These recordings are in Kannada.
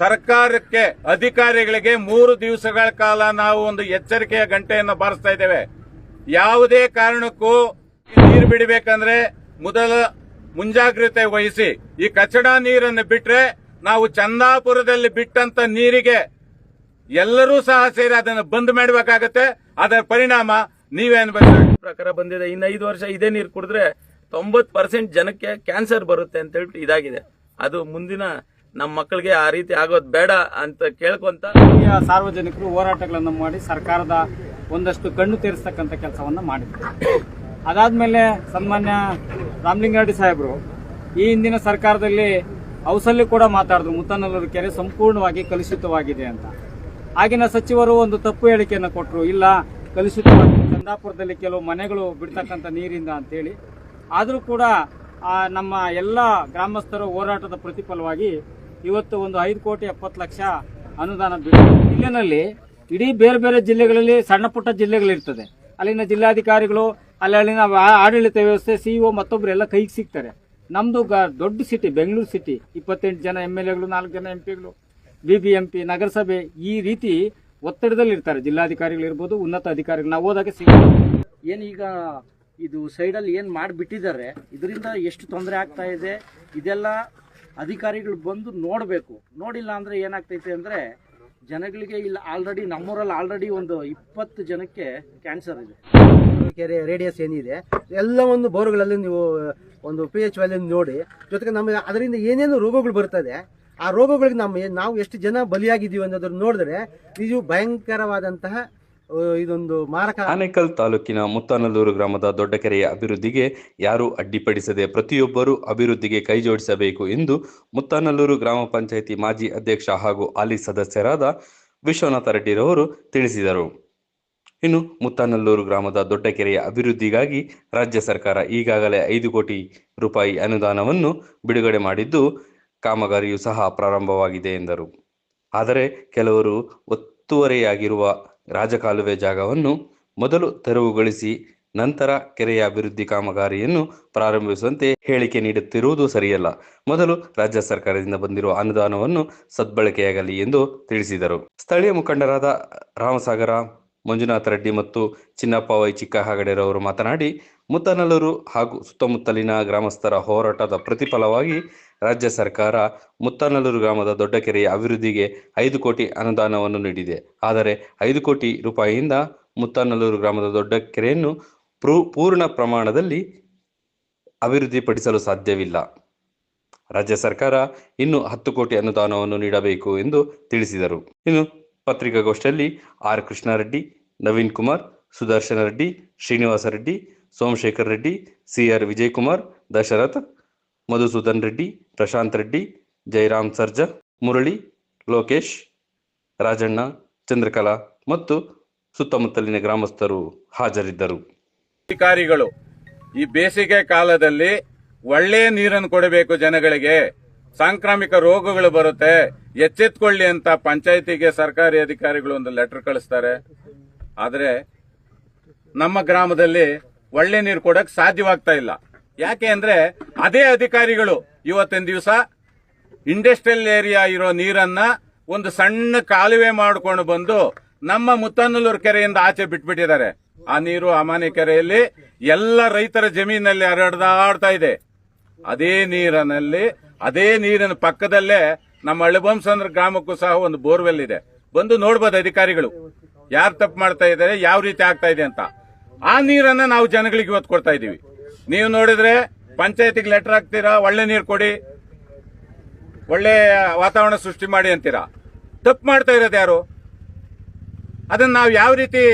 ಸರ್ಕಾರಕ್ಕೆ ಅಧಿಕಾರಿಗಳಿಗೆ 3 ದಿವಸಗಳ ಕಾಲ ನಾವು ಒಂದು ಎಚ್ಚರಿಕೆಯ ಗಂಟೆಯನ್ನು ಬಾರಿಸ್ತಾ ಇದ್ದೇವೆ. ಯಾವುದೇ ಕಾರಣಕ್ಕೂ ನೀರು ಬಿಡಬೇಕಂದ್ರೆ ಮೊದಲ ಮುಂಜಾಗ್ರತೆ ವಹಿಸಿ. ಈ ಕಚಡ ನೀರನ್ನು ಬಿಟ್ರೆ ನಾವು ಚಂದಾಪುರದಲ್ಲಿ ಬಿಟ್ಟಂತ ನೀರಿಗೆ ಎಲ್ಲರೂ ಸಹ ಸೇರಿ ಅದನ್ನು ಬಂದ್ ಮಾಡಬೇಕಾಗತ್ತೆ. ಅದರ ಪರಿಣಾಮ ನೀವೇ ಅನುಭವಿಸ ಪ್ರಕಾರ ಬಂದಿದೆ. ಇನ್ನು 5 ವರ್ಷ ಇದೇ ನೀರು ಕುಡಿದ್ರೆ 90% ಜನಕ್ಕೆ ಕ್ಯಾನ್ಸರ್ ಬರುತ್ತೆ ಅಂತ ಹೇಳ್ಬಿಟ್ಟು ಇದಾಗಿದೆ. ಅದು ಮುಂದಿನ ನಮ್ಮ ಮಕ್ಕಳಿಗೆ ಆ ರೀತಿ ಆಗೋದು ಬೇಡ ಅಂತ ಕೇಳ್ಕೊಂತ ಸಾರ್ವಜನಿಕರು ಹೋರಾಟಗಳನ್ನು ಮಾಡಿ ಸರ್ಕಾರದ ಒಂದಷ್ಟು ಕಣ್ಣು ತೆರೆಸ್ತಕ್ಕಂಥ ಕೆಲಸವನ್ನ ಮಾಡಿದ್ರು. ಅದಾದ್ಮೇಲೆ ಸನ್ಮಾನ್ಯ ರಾಮಲಿಂಗಾರೆಡ್ಡಿ ಸಾಹೇಬರು ಈ ಹಿಂದಿನ ಸರ್ಕಾರದಲ್ಲಿ ಹೌಸಲ್ಲಿ ಕೂಡ ಮಾತಾಡಿದ್ರು, ಮುತ್ತನಲ್ಲೂರು ಕೆರೆ ಸಂಪೂರ್ಣವಾಗಿ ಕಲುಷಿತವಾಗಿದೆ ಅಂತ. ಆಗಿನ ಸಚಿವರು ಒಂದು ತಪ್ಪು ಹೇಳಿಕೆಯನ್ನು ಕೊಟ್ಟರು, ಇಲ್ಲ ಕಲುಷಿತವಾಗಿ ಚಂದಾಪುರದಲ್ಲಿ ಕೆಲವು ಮನೆಗಳು ಬಿಡ್ತಕ್ಕಂಥ ನೀರಿಂದ ಅಂತೇಳಿ. ಆದರೂ ಕೂಡ ನಮ್ಮ ಎಲ್ಲ ಗ್ರಾಮಸ್ಥರ ಹೋರಾಟದ ಪ್ರತಿಫಲವಾಗಿ ಇವತ್ತು ಒಂದು 5,70,00,000 ಅನುದಾನ ಬಿಡುಗಡೆ. ಜಿಲ್ಲೆನಲ್ಲಿ ಇಡೀ ಬೇರೆ ಬೇರೆ ಜಿಲ್ಲೆಗಳಲ್ಲಿ ಸಣ್ಣ ಪುಟ್ಟ ಜಿಲ್ಲೆಗಳಿರ್ತದೆ. ಅಲ್ಲಿನ ಜಿಲ್ಲಾಧಿಕಾರಿಗಳು ಅಲ್ಲಿನ ಆಡಳಿತ ವ್ಯವಸ್ಥೆ ಸಿಇಒ ಮತ್ತೊಬ್ಬರೆಲ್ಲ ಕೈಗೆ ಸಿಗ್ತಾರೆ. ನಮ್ದು ದೊಡ್ಡ ಸಿಟಿ ಬೆಂಗಳೂರು ಸಿಟಿ, 28 ಜನ MLAಗಳು, 4 ಜನ MPಗಳು, BBMP, ನಗರಸಭೆ ಈ ರೀತಿ ಒತ್ತಡದಲ್ಲಿ ಇರ್ತಾರೆ. ಜಿಲ್ಲಾಧಿಕಾರಿಗಳಿರ್ಬೋದು, ಉನ್ನತ ಅಧಿಕಾರಿಗಳು. ನಾವು ಹೋದಾಗ ಏನೀಗ ಇದು ಸೈಡಲ್ಲಿ ಏನು ಮಾಡಿಬಿಟ್ಟಿದ್ದಾರೆ, ಇದರಿಂದ ಎಷ್ಟು ತೊಂದರೆ ಆಗ್ತಾ ಇದೆ ಇದೆಲ್ಲ ಅಧಿಕಾರಿಗಳು ಬಂದು ನೋಡಬೇಕು. ನೋಡಿಲ್ಲ ಅಂದರೆ ಏನಾಗ್ತೈತೆ ಅಂದರೆ ಜನಗಳಿಗೆ ಇಲ್ಲಿ ಆಲ್ರೆಡಿ ನಮ್ಮೂರಲ್ಲಿ ಆಲ್ರೆಡಿ ಒಂದು 20 ಜನಕ್ಕೆ ಕ್ಯಾನ್ಸರ್ ಇದೆ. ಕೆರೆ ರೇಡಿಯಸ್ ಏನಿದೆ ಎಲ್ಲವನ್ನು ಬೋರ್ಗಳಲ್ಲಿ ನೀವು ಒಂದು PH ವ್ಯಾಲ್ಯೂ ನೋಡಿ, ಜೊತೆಗೆ ನಮಗೆ ಅದರಿಂದ ಏನೇನು ರೋಗಗಳು ಬರ್ತದೆ ಆ ರೋಗಗಳಿಗೆ ನಾವು ಎಷ್ಟು ಜನ ಬಲಿಯಾಗಿದ್ದೀವಿ ಅನ್ನೋದನ್ನು ನೋಡಿದ್ರೆ ಇದು ಭಯಂಕರವಾದಂತಹ ಇದೊಂದು ಮಾರಕ. ಆನೇಕಲ್ ತಾಲೂಕಿನ ಮುತ್ತನಲ್ಲೂರು ಗ್ರಾಮದ ದೊಡ್ಡ ಕೆರೆಯ ಅಭಿವೃದ್ಧಿಗೆ ಯಾರೂ ಅಡ್ಡಿಪಡಿಸದೆ ಪ್ರತಿಯೊಬ್ಬರೂ ಅಭಿವೃದ್ಧಿಗೆ ಕೈಜೋಡಿಸಬೇಕು ಎಂದು ಮುತ್ತನಲ್ಲೂರು ಗ್ರಾಮ ಪಂಚಾಯಿತಿ ಮಾಜಿ ಅಧ್ಯಕ್ಷ ಹಾಗೂ ಹಾಲಿ ಸದಸ್ಯರಾದ ವಿಶ್ವನಾಥ ರೆಡ್ಡಿರವರು ತಿಳಿಸಿದರು. ಇನ್ನು ಮುತ್ತನಲ್ಲೂರು ಗ್ರಾಮದ ದೊಡ್ಡ ಕೆರೆಯ ಅಭಿವೃದ್ಧಿಗಾಗಿ ರಾಜ್ಯ ಸರ್ಕಾರ ಈಗಾಗಲೇ 5 ಕೋಟಿ ರೂಪಾಯಿ ಅನುದಾನವನ್ನು ಬಿಡುಗಡೆ ಮಾಡಿದ್ದು ಕಾಮಗಾರಿಯೂ ಸಹ ಪ್ರಾರಂಭವಾಗಿದೆ ಎಂದರು. ಆದರೆ ಕೆಲವರು ಒತ್ತುವರಿಯಾಗಿರುವ ರಾಜಕಾಲುವೆ ಜಾಗವನ್ನು ಮೊದಲು ತೆರವುಗೊಳಿಸಿ ನಂತರ ಕೆರೆಯ ಅಭಿವೃದ್ಧಿ ಕಾಮಗಾರಿಯನ್ನು ಪ್ರಾರಂಭಿಸುವಂತೆ ಹೇಳಿಕೆ ನೀಡುತ್ತಿರುವುದು ಸರಿಯಲ್ಲ. ಮೊದಲು ರಾಜ್ಯ ಸರ್ಕಾರದಿಂದ ಬಂದಿರುವ ಅನುದಾನವನ್ನು ಸದ್ಬಳಕೆಯಾಗಲಿ ಎಂದು ತಿಳಿಸಿದರು. ಸ್ಥಳೀಯ ಮುಖಂಡರಾದ ರಾಮಸಾಗರ, ಮಂಜುನಾಥ ರೆಡ್ಡಿ ಮತ್ತು ಚಿನ್ನಪ್ಪ ವೈ ಚಿಕ್ಕಹಗಡೆರವರು ಮಾತನಾಡಿ, ಮುತ್ತನಲ್ಲೂರು ಹಾಗೂ ಸುತ್ತಮುತ್ತಲಿನ ಗ್ರಾಮಸ್ಥರ ಹೋರಾಟದ ಪ್ರತಿಫಲವಾಗಿ ರಾಜ್ಯ ಸರ್ಕಾರ ಮುತ್ತನಲ್ಲೂರು ಗ್ರಾಮದ ದೊಡ್ಡ ಕೆರೆಯ ಅಭಿವೃದ್ಧಿಗೆ 5 ಕೋಟಿ ಅನುದಾನವನ್ನು ನೀಡಿದೆ. ಆದರೆ 5 ಕೋಟಿ ರೂಪಾಯಿಯಿಂದ ಮುತ್ತನಲ್ಲೂರು ಗ್ರಾಮದ ದೊಡ್ಡ ಕೆರೆಯನ್ನು ಪೂರ್ಣ ಪ್ರಮಾಣದಲ್ಲಿ ಅಭಿವೃದ್ಧಿಪಡಿಸಲು ಸಾಧ್ಯವಿಲ್ಲ. ರಾಜ್ಯ ಸರ್ಕಾರ ಇನ್ನೂ 10 ಕೋಟಿ ಅನುದಾನವನ್ನು ನೀಡಬೇಕು ಎಂದು ತಿಳಿಸಿದರು. ಇನ್ನು ಪತ್ರಿಕಾಗೋಷ್ಠಿಯಲ್ಲಿ ಆರ್ ಕೃಷ್ಣಾರೆಡ್ಡಿ, ನವೀನ್ ಕುಮಾರ್, ಸುದರ್ಶನ ರೆಡ್ಡಿ, ಶ್ರೀನಿವಾಸ ರೆಡ್ಡಿ, ಸೋಮಶೇಖರ್ ರೆಡ್ಡಿ, ಸಿಆರ್ ವಿಜಯಕುಮಾರ್, ದಶರಥ್, ಮಧುಸೂದನ್ ರೆಡ್ಡಿ, ಪ್ರಶಾಂತ್ ರೆಡ್ಡಿ, ಜಯರಾಮ್ ಸರ್ಜಾ, ಮುರಳಿ, ಲೋಕೇಶ್, ರಾಜಣ್ಣ, ಚಂದ್ರಕಲಾ ಮತ್ತು ಸುತ್ತಮುತ್ತಲಿನ ಗ್ರಾಮಸ್ಥರು ಹಾಜರಿದ್ದರು. ಅಧಿಕಾರಿಗಳು ಈ ಬೇಸಿಗೆ ಕಾಲದಲ್ಲಿ ಒಳ್ಳೆಯ ನೀರನ್ನು ಕೊಡಬೇಕು ಜನಗಳಿಗೆ. ಸಾಂಕ್ರಾಮಿಕ ರೋಗಗಳು ಬರುತ್ತೆ, ಎಚ್ಚೆತ್ಕೊಳ್ಳಿ ಅಂತ ಪಂಚಾಯತಿಗೆ ಸರ್ಕಾರಿ ಅಧಿಕಾರಿಗಳು ಒಂದು ಲೆಟರ್ ಕಳಿಸ್ತಾರೆ. ಆದರೆ ನಮ್ಮ ಗ್ರಾಮದಲ್ಲಿ ಒಳ್ಳೆ ನೀರು ಕೊಡಕ್ ಸಾಧ್ಯವಾಗ್ತಾ ಇಲ್ಲ. ಯಾಕೆ ಅಂದ್ರೆ ಅದೇ ಅಧಿಕಾರಿಗಳು ಇವತ್ತಿನ ದಿವಸ ಇಂಡಸ್ಟ್ರಿಯಲ್ ಏರಿಯಾ ಇರೋ ನೀರನ್ನ ಒಂದು ಸಣ್ಣ ಕಾಲುವೆ ಮಾಡಿಕೊಂಡು ಬಂದು ನಮ್ಮ ಮುತ್ತನಲ್ಲೂರು ಕೆರೆಯಿಂದ ಆಚೆ ಬಿಟ್ಬಿಟ್ಟಿದ್ದಾರೆ. ಆ ನೀರು ಅಮಾನಿ ಕೆರೆಯಲ್ಲಿ ಎಲ್ಲ ರೈತರ ಜಮೀನಲ್ಲಿ ಹರಡ್ದಾಡ್ತಾ ಇದೆ. ಅದೇ ನೀರಿನ ಪಕ್ಕದಲ್ಲೇ ನಮ್ಮ ಅಳಬಂಸಂದ್ರ ಗ್ರಾಮಕ್ಕೂ ಸಹ ಒಂದು ಬೋರ್ವೆಲ್ ಇದೆ. ಬಂದು ನೋಡ್ಬೋದು ಅಧಿಕಾರಿಗಳು ಯಾರು ತಪ್ಪು ಮಾಡ್ತಾ ಇದ್ದಾರೆ, ಯಾವ ರೀತಿ ಆಗ್ತಾ ಇದೆ ಅಂತ. ಆ ನೀರನ್ನ ನಾವು ಜನಗಳಿಗೆ ಇವತ್ತು ಕೊಡ್ತಾ ಇದೀವಿ. ನೀವು ನೋಡಿದ್ರೆ ಪಂಚಾಯತಿಗೆ ಲೆಟರ್ ಹಾಕ್ತೀರಾ, ಒಳ್ಳೆ ನೀರು ಕೊಡಿ, ಒಳ್ಳೆ ವಾತಾವರಣ ಸೃಷ್ಟಿ ಮಾಡಿ ಅಂತೀರಾ. ತಪ್ಪು ಮಾಡ್ತಾ ಇರೋದು ಯಾರು? ಅದನ್ನ ನಾವು ಯಾವ ರೀತಿ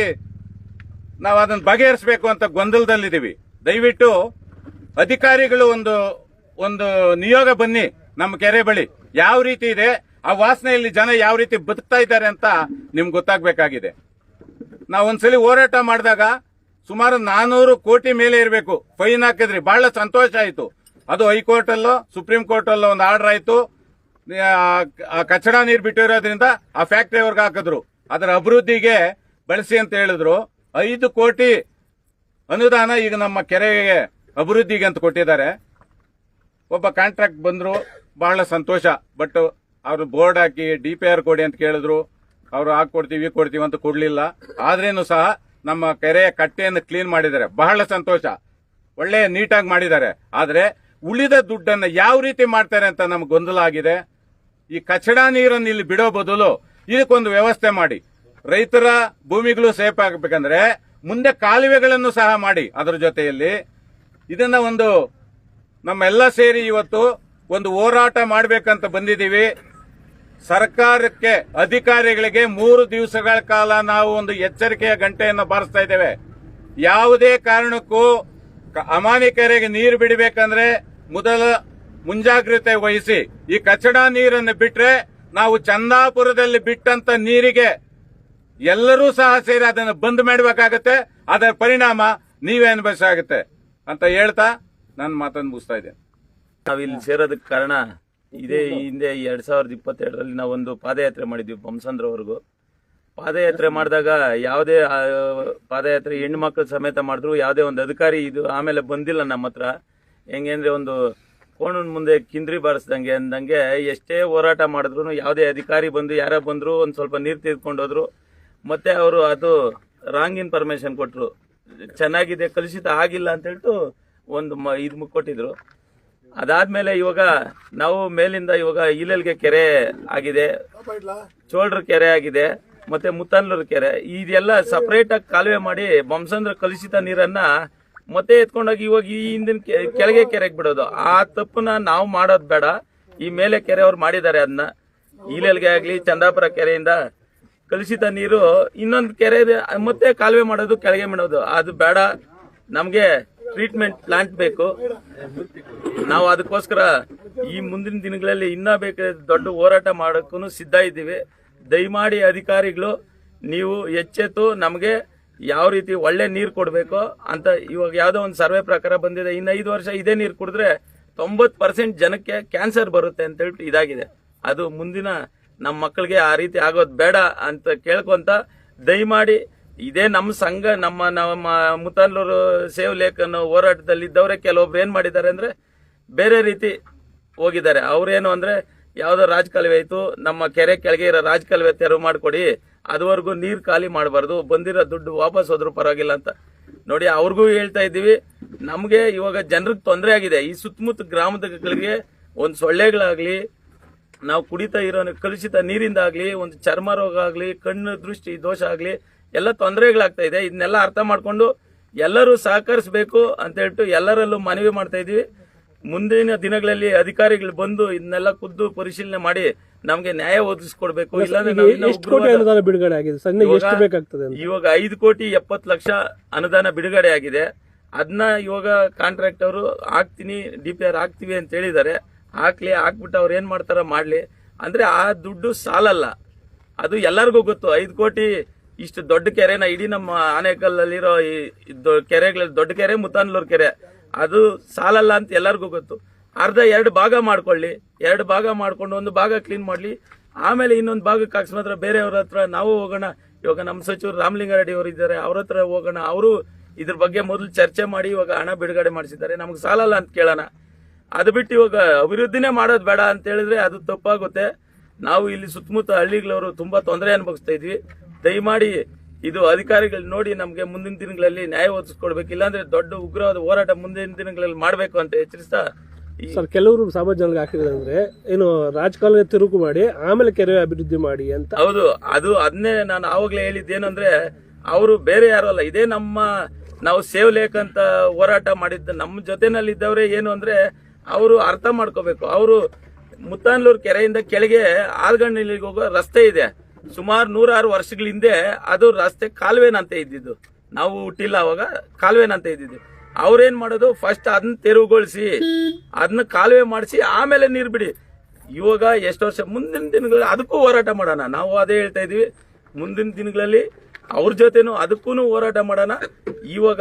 ನಾವು ಅದನ್ನ ಬಗೆಹರಿಸಬೇಕು ಅಂತ ಗೊಂದಲದಲ್ಲಿದ್ದೀವಿ. ದಯವಿಟ್ಟು ಅಧಿಕಾರಿಗಳು ಒಂದು ನಿಯೋಗ ಬನ್ನಿ ನಮ್ಮ ಕೆರೆ ಬಳಿ ಯಾವ ರೀತಿ ಇದೆ, ಆ ವಾಸನೆಯಲ್ಲಿ ಜನ ಯಾವ ರೀತಿ ಬದುಕ್ತಾ ಇದ್ದಾರೆ ಅಂತ ನಿಮ್ಗೆ ಗೊತ್ತಾಗಬೇಕಾಗಿದೆ. ನಾವು ಒಂದ್ಸಲಿ ಹೋರಾಟ ಮಾಡಿದಾಗ ಸುಮಾರು 400 ಕೋಟಿ ಮೇಲೆ ಇರಬೇಕು ಫೈನ್ ಹಾಕಿದ್ರಿ, ಬಹಳ ಸಂತೋಷ ಆಯಿತು. ಅದು ಹೈಕೋರ್ಟ್ ಅಲ್ಲೋ ಸುಪ್ರೀಂ ಕೋರ್ಟ್ ಅಲ್ಲೋ ಒಂದು ಆರ್ಡರ್ ಆಯಿತು. ಕಚಡ ನೀರು ಬಿಟ್ಟಿರೋದ್ರಿಂದ ಆ ಫ್ಯಾಕ್ಟರಿ ಅವ್ರಿಗೆ ಹಾಕಿದ್ರು, ಅದರ ಅಭಿವೃದ್ಧಿಗೆ ಬಳಸಿ ಅಂತ ಹೇಳಿದ್ರು. 5 ಕೋಟಿ ಅನುದಾನ ಈಗ ನಮ್ಮ ಕೆರೆಗೆ ಅಭಿವೃದ್ಧಿಗೆ ಅಂತ ಕೊಟ್ಟಿದ್ದಾರೆ. ಒಬ್ಬ ಕಾಂಟ್ರಾಕ್ಟ್ ಬಂದ್ರು, ಬಹಳ ಸಂತೋಷ. ಬಟ್ ಅವ್ರು ಬೋರ್ಡ್ ಹಾಕಿ DPR ಕೊಡಿ ಅಂತ ಕೇಳಿದ್ರು. ಅವರು ಹಾಕೊಡ್ತೀವಿ ಕೊಡ್ತೀವಿ ಅಂತ ಕೊಡ್ಲಿಲ್ಲ. ಆದ್ರೇನು ಸಹ ನಮ್ಮ ಕೆರೆಯ ಕಟ್ಟೆಯನ್ನು ಕ್ಲೀನ್ ಮಾಡಿದ್ದಾರೆ. ಬಹಳ ಸಂತೋಷ, ಒಳ್ಳೆ ನೀಟಾಗಿ ಮಾಡಿದ್ದಾರೆ. ಆದ್ರೆ ಉಳಿದ ದುಡ್ಡನ್ನ ಯಾವ ರೀತಿ ಮಾಡ್ತಾರೆ ಅಂತ ನಮ್ಗೆ ಗೊಂದಲ ಆಗಿದೆ. ಈ ಕಚಡ ನೀರನ್ನು ಇಲ್ಲಿ ಬಿಡೋ ಬದಲು ಇದಕ್ಕೊಂದು ವ್ಯವಸ್ಥೆ ಮಾಡಿ, ರೈತರ ಭೂಮಿಗಳು ಸೇಫ್ ಆಗಬೇಕಂದ್ರೆ ಮುಂದೆ ಕಾಲುವೆಗಳನ್ನು ಸಹ ಮಾಡಿ. ಅದರ ಜೊತೆಯಲ್ಲಿ ಇದನ್ನ ಒಂದು ನಮ್ಮೆಲ್ಲ ಸೇರಿ ಇವತ್ತು ಒಂದು ಹೋರಾಟ ಮಾಡಬೇಕಂತ ಬಂದಿದ್ದೀವಿ. ಸರ್ಕಾರಕ್ಕೆ, ಅಧಿಕಾರಿಗಳಿಗೆ 3 ದಿವಸಗಳ ಕಾಲ ನಾವು ಒಂದು ಎಚ್ಚರಿಕೆಯ ಗಂಟೆಯನ್ನು ಬಾರಿಸ್ತಾ ಇದ್ದೇವೆ. ಯಾವುದೇ ಕಾರಣಕ್ಕೂ ಅಮಾನಿ ಕೆರೆಗೆ ನೀರು ಬಿಡಬೇಕಂದ್ರೆ ಮೊದಲ ಮುಂಜಾಗ್ರತೆ ವಹಿಸಿ. ಈ ಕಚಡ ನೀರನ್ನು ಬಿಟ್ರೆ ನಾವು ಚಂದಾಪುರದಲ್ಲಿ ಬಿಟ್ಟಂತ ನೀರಿಗೆ ಎಲ್ಲರೂ ಸಹ ಸೇರಿ ಅದನ್ನು ಬಂದ್ ಮಾಡಬೇಕಾಗತ್ತೆ. ಅದರ ಪರಿಣಾಮ ನೀವೇ ಅನುಭವಿಸಾಗುತ್ತೆ ಅಂತ ಹೇಳ್ತಾ ನನ್ನ ಮಾತನ್ನು ಮುಗಿಸ್ತಾ ಇದ್ದೇನೆ. ನಾವಿಲ್ಲಿ ಸೇರೋದಕ್ಕೆ ಕಾರಣ ಇದೇ ಹಿಂದೆ 2022ರಲ್ಲಿ ನಾವೊಂದು ಪಾದಯಾತ್ರೆ ಮಾಡಿದ್ವಿ ಬೊಮ್ಮಸಂದ್ರವರೆಗೂ. ಪಾದಯಾತ್ರೆ ಮಾಡಿದಾಗ ಯಾವುದೇ ಪಾದಯಾತ್ರೆ ಹೆಣ್ಮಕ್ಳು ಸಮೇತ ಮಾಡಿದ್ರು, ಯಾವುದೇ ಒಂದು ಅಧಿಕಾರಿ ಇದು ಆಮೇಲೆ ಬಂದಿಲ್ಲ ನಮ್ಮ ಹತ್ರ. ಹೆಂಗೆ ಅಂದ್ರೆ ಒಂದು ಕೋಣನ ಮುಂದೆ ಕಿಂದ್ರಿ ಬಾರಿಸ್ದಂಗೆ ಅಂದಂಗೆ ಎಷ್ಟೇ ಹೋರಾಟ ಮಾಡಿದ್ರು ಯಾವುದೇ ಅಧಿಕಾರಿ ಬಂದು ಯಾರ ಬಂದ್ರು ಒಂದು ಸ್ವಲ್ಪ ನೀರು ತೆಗೆದುಕೊಂಡು ಹೋದ್ರು. ಮತ್ತೆ ಅವರು ಅದು ರಾಂಗ್ ಇನ್ಫಾರ್ಮೇಶನ್ ಕೊಟ್ಟರು, ಚೆನ್ನಾಗಿದೆ ಕಲುಷಿತ ಆಗಿಲ್ಲ ಅಂತ ಹೇಳ್ತು ಒಂದು ಇದು ಕೊಟ್ಟಿದ್ರು. ಅದಾದ್ಮೇಲೆ ಇವಾಗ ನಾವು ಮೇಲಿಂದ ಇವಾಗ ಇಲೆಲ್ಗೆ ಕೆರೆ ಆಗಿದೆ, ಚೋಳ್ರ ಕೆರೆ ಆಗಿದೆ, ಮತ್ತೆ ಮುತ್ತನ್ಲೂರು ಕೆರೆ, ಇದೆಲ್ಲ ಸಪರೇಟ್ ಆಗಿ ಕಾಲುವೆ ಮಾಡಿ ಬೊಮ್ಮಸಂದ್ರ ಕಲುಷಿತ ನೀರನ್ನ ಮತ್ತೆ ಎತ್ಕೊಂಡೋಗಿ ಇವಾಗ ಈ ಹಿಂದಿನ ಕೆಳಗೆ ಕೆರೆಗೆ ಬಿಡೋದು. ಆ ತಪ್ಪನ್ನ ನಾವು ಮಾಡೋದು ಬೇಡ. ಈ ಮೇಲೆ ಕೆರೆ ಅವ್ರು ಮಾಡಿದ್ದಾರೆ, ಅದನ್ನ ಇಲೆಲ್ಗೆ ಆಗ್ಲಿ ಚಂದಾಪುರ ಕೆರೆಯಿಂದ ಕಲುಷಿತ ನೀರು ಇನ್ನೊಂದು ಕೆರೆ ಮತ್ತೆ ಕಾಲುವೆ ಮಾಡೋದು, ಕೆಳಗೆ ಬಿಡೋದು ಅದು ಬೇಡ. ನಮ್ಗೆ ಟ್ರೀಟ್ಮೆಂಟ್ ಪ್ಲಾಂಟ್ ಬೇಕು. ನಾವು ಅದಕ್ಕೋಸ್ಕರ ಈ ಮುಂದಿನ ದಿನಗಳಲ್ಲಿ ಇನ್ನೂ ಬೇಕಾದ ದೊಡ್ಡ ಹೋರಾಟ ಮಾಡೋಕ್ಕೂ ಸಿದ್ಧ ಇದ್ದೀವಿ. ದಯಮಾಡಿ ಅಧಿಕಾರಿಗಳು ನೀವು ಎಚ್ಚೆತ್ತು ನಮಗೆ ಯಾವ ರೀತಿ ಒಳ್ಳೆ ನೀರು ಕೊಡಬೇಕು ಅಂತ. ಇವಾಗ ಯಾವುದೋ ಒಂದು ಸರ್ವೆ ಪ್ರಕಾರ ಬಂದಿದೆ, ಇನ್ನು 5 ವರ್ಷ ಇದೇ ನೀರು ಕುಡಿದ್ರೆ 90% ಜನಕ್ಕೆ ಕ್ಯಾನ್ಸರ್ ಬರುತ್ತೆ ಅಂತ ಹೇಳ್ಬಿಟ್ಟು ಇದಾಗಿದೆ. ಅದು ಮುಂದಿನ ನಮ್ಮ ಮಕ್ಕಳಿಗೆ ಆ ರೀತಿ ಆಗೋದು ಬೇಡ ಅಂತ ಕೇಳ್ಕೊಂತ ದಯಮಾಡಿ ಇದೇ ನಮ್ಮ ಸಂಘ ನಮ್ಮ ಮುತ್ತನ್ಲೂರು ಸೇವ್ ಲೇಕ್ ಅನ್ನೋ ಹೋರಾಟದಲ್ಲಿ ಇದ್ದವರೇ ಕೆಲವೊಬ್ರು ಏನ್ ಮಾಡಿದ್ದಾರೆ ಅಂದ್ರೆ ಬೇರೆ ರೀತಿ ಹೋಗಿದ್ದಾರೆ. ಅವ್ರೇನು ಅಂದ್ರೆ ಯಾವ್ದೋ ರಾಜಕಾಲುವೆ ಆಯ್ತು, ನಮ್ಮ ಕೆರೆ ಕೆಳಗೆ ಇರೋ ರಾಜಕಾಲುವೆ ತೆರವು ಮಾಡ್ಕೊಡಿ, ಅದುವರೆಗೂ ನೀರು ಖಾಲಿ ಮಾಡಬಾರ್ದು, ಬಂದಿರೋ ದುಡ್ಡು ವಾಪಸ್ ಹೋದ್ರೂ ಪರವಾಗಿಲ್ಲ ಅಂತ. ನೋಡಿ ಅವ್ರಿಗೂ ಹೇಳ್ತಾ ಇದ್ದೀವಿ, ನಮ್ಗೆ ಇವಾಗ ಜನರಿಗೆ ತೊಂದರೆ ಆಗಿದೆ. ಈ ಸುತ್ತಮುತ್ತ ಗ್ರಾಮಗಳಿಗೆ ಒಂದು ಸೊಳ್ಳೆಗಳಾಗ್ಲಿ, ನಾವು ಕುಡಿತಾ ಇರೋ ಕಲುಷಿತ ನೀರಿಂದಾಗ್ಲಿ, ಒಂದು ಚರ್ಮ ರೋಗ ಆಗ್ಲಿ, ಕಣ್ಣು ದೃಷ್ಟಿ ದೋಷ ಆಗ್ಲಿ, ಎಲ್ಲ ತೊಂದರೆಗಳಾಗ್ತಾ ಇದೆ. ಇದನ್ನೆಲ್ಲ ಅರ್ಥ ಮಾಡ್ಕೊಂಡು ಎಲ್ಲರೂ ಸಹಕರಿಸಬೇಕು ಅಂತ ಹೇಳ್ಬಿಟ್ಟು ಎಲ್ಲರಲ್ಲೂ ಮನವಿ ಮಾಡ್ತಾ ಇದೀವಿ. ಮುಂದಿನ ದಿನಗಳಲ್ಲಿ ಅಧಿಕಾರಿಗಳು ಬಂದು ಇದನ್ನೆಲ್ಲ ಖುದ್ದು ಪರಿಶೀಲನೆ ಮಾಡಿ ನಮ್ಗೆ ನ್ಯಾಯ ಒದಗಿಸ್ಕೊಡ್ಬೇಕು. ಇಲ್ಲಾಂದ್ರೆ ಬಿಡುಗಡೆ ಆಗಿದೆ ಇವಾಗ 5,70,00,000 ಅನುದಾನ ಬಿಡುಗಡೆ ಆಗಿದೆ. ಅದನ್ನ ಇವಾಗ ಕಾಂಟ್ರಾಕ್ಟ್ ಅವರು ಹಾಕ್ತೀನಿ, DPR ಹಾಕ್ತಿವಿ ಅಂತ ಹೇಳಿದ್ದಾರೆ. ಹಾಕ್ಬಿಟ್ಟು ಅವ್ರು ಏನ್ ಮಾಡ್ತಾರ ಮಾಡ್ಲಿ. ಅಂದ್ರೆ ಆ ದುಡ್ಡು ಸಾಲಲ್ಲ, ಅದು ಎಲ್ಲರಿಗೂ ಗೊತ್ತು. 5 ಕೋಟಿ ಇಷ್ಟು ದೊಡ್ಡ ಕೆರೆನ ಇಡೀ ನಮ್ಮ ಆನೇಕಲ್ಲಲ್ಲಿರೋ ಕೆರೆಗಳಲ್ಲಿ ದೊಡ್ಡ ಕೆರೆ ಮುತ್ತನ್ಲೂರು ಕೆರೆ, ಅದು ಸಾಲಲ್ಲ ಅಂತ ಎಲ್ಲರಿಗೂ ಗೊತ್ತು. ಅರ್ಧ 2 ಭಾಗ ಮಾಡ್ಕೊಳ್ಳಿ, 2 ಭಾಗ ಮಾಡ್ಕೊಂಡು ಒಂದು ಭಾಗ ಕ್ಲೀನ್ ಮಾಡ್ಲಿ, ಆಮೇಲೆ ಇನ್ನೊಂದು ಭಾಗಕ್ಕೆ ಅಕಸ್ಮಾತ್ ಬೇರೆಯವ್ರ ಹತ್ರ ನಾವು ಹೋಗೋಣ. ಇವಾಗ ನಮ್ಮ ಸಚಿವರು ರಾಮಲಿಂಗಾರೆಡ್ಡಿ ಅವರು ಇದ್ದಾರೆ, ಅವ್ರ ಹತ್ರ ಹೋಗೋಣ. ಅವರು ಇದ್ರ ಬಗ್ಗೆ ಮೊದಲು ಚರ್ಚೆ ಮಾಡಿ ಇವಾಗ ಹಣ ಬಿಡುಗಡೆ ಮಾಡಿಸಿದ್ದಾರೆ. ನಮ್ಗೆ ಸಾಲಲ್ಲ ಅಂತ ಕೇಳೋಣ. ಅದು ಬಿಟ್ಟು ಇವಾಗ ಅಭಿವೃದ್ಧಿನೇ ಮಾಡೋದು ಬೇಡ ಅಂತ ಹೇಳಿದ್ರೆ ಅದು ತಪ್ಪಾಗುತ್ತೆ. ನಾವು ಇಲ್ಲಿ ಸುತ್ತಮುತ್ತ ಹಳ್ಳಿಗಳವರು ತುಂಬಾ ತೊಂದರೆ ಅನುಭವಿಸ್ತಾ ಇದ್ವಿ. ದಯಮಾಡಿ ಇದು ಅಧಿಕಾರಿಗಳು ನೋಡಿ ನಮ್ಗೆ ಮುಂದಿನ ದಿನಗಳಲ್ಲಿ ನ್ಯಾಯ ಒದಗಿಸ್ಕೊಡ್ಬೇಕು. ಇಲ್ಲಾಂದ್ರೆ ದೊಡ್ಡ ಉಗ್ರವಾದ ಹೋರಾಟ ಮುಂದಿನ ದಿನಗಳಲ್ಲಿ ಮಾಡಬೇಕು ಅಂತ ಎಚ್ಚರಿಸ್ತಾ. ಸರ್, ಕೆಲವರು ಸಮಾಜಗಳಿಗೆ ಹಾಕಿದ್ರೆ ಅಂದ್ರೆ ಏನು ರಾಜಕಾಲುವೆ ತಿರುಗು ಮಾಡಿ ಆಮೇಲೆ ಕೆರೆ ಅಭಿವೃದ್ಧಿ ಮಾಡಿ ಅಂತ. ಹೌದು, ಅದನ್ನೇ ನಾನು ಆವಾಗಲೇ ಹೇಳಿದ್ದೇನಂದ್ರೆ ಅವರು ಬೇರೆ ಯಾರು ಅಲ್ಲ, ಇದೇ ನಾವು ಸೇವ್ ಲೇಕ್ ಅಂತ ಹೋರಾಟ ಮಾಡಿದ್ದ ನಮ್ಮ ಜೊತೆನಲ್ಲಿ ಇದ್ದವರೇ. ಏನು ಅಂದ್ರೆ ಅವರು ಅರ್ಥ ಮಾಡ್ಕೋಬೇಕು. ಅವರು ಮುತ್ತನ್ಲೂರು ಕೆರೆಯಿಂದ ಕೆಳಗೆ ಆಲ್ಗಣ್ಣಲ್ಲಿಗೆ ಹೋಗೋ ರಸ್ತೆ ಇದೆ, ಸುಮಾರು 106 ವರ್ಷಗಳ ಹಿಂದೆ ಅದು ರಸ್ತೆ ಕಾಲುವೆನಂತೆ ಇದ್ದಿದ್ದು. ನಾವು ಹುಟ್ಟಿಲ್ಲ ಅವಾಗ, ಕಾಲುವೆನಂತೆ ಇದ್ದಿದ್ದು. ಅವ್ರೇನ್ ಮಾಡೋದು, ಫಸ್ಟ್ ಅದನ್ನ ತೆರವುಗೊಳಿಸಿ ಅದನ್ನ ಕಾಲುವೆ ಮಾಡಿಸಿ ಆಮೇಲೆ ನೀರು ಬಿಡಿ. ಇವಾಗ ಎಷ್ಟು ವರ್ಷ ಮುಂದಿನ ದಿನಗಳಲ್ಲಿ ಅದಕ್ಕೂ ಹೋರಾಟ ಮಾಡೋಣ. ನಾವು ಅದೇ ಹೇಳ್ತಾ ಇದೀವಿ, ಮುಂದಿನ ದಿನಗಳಲ್ಲಿ ಅವ್ರ ಜೊತೆನೂ ಅದಕ್ಕೂ ಹೋರಾಟ ಮಾಡೋಣ. ಇವಾಗ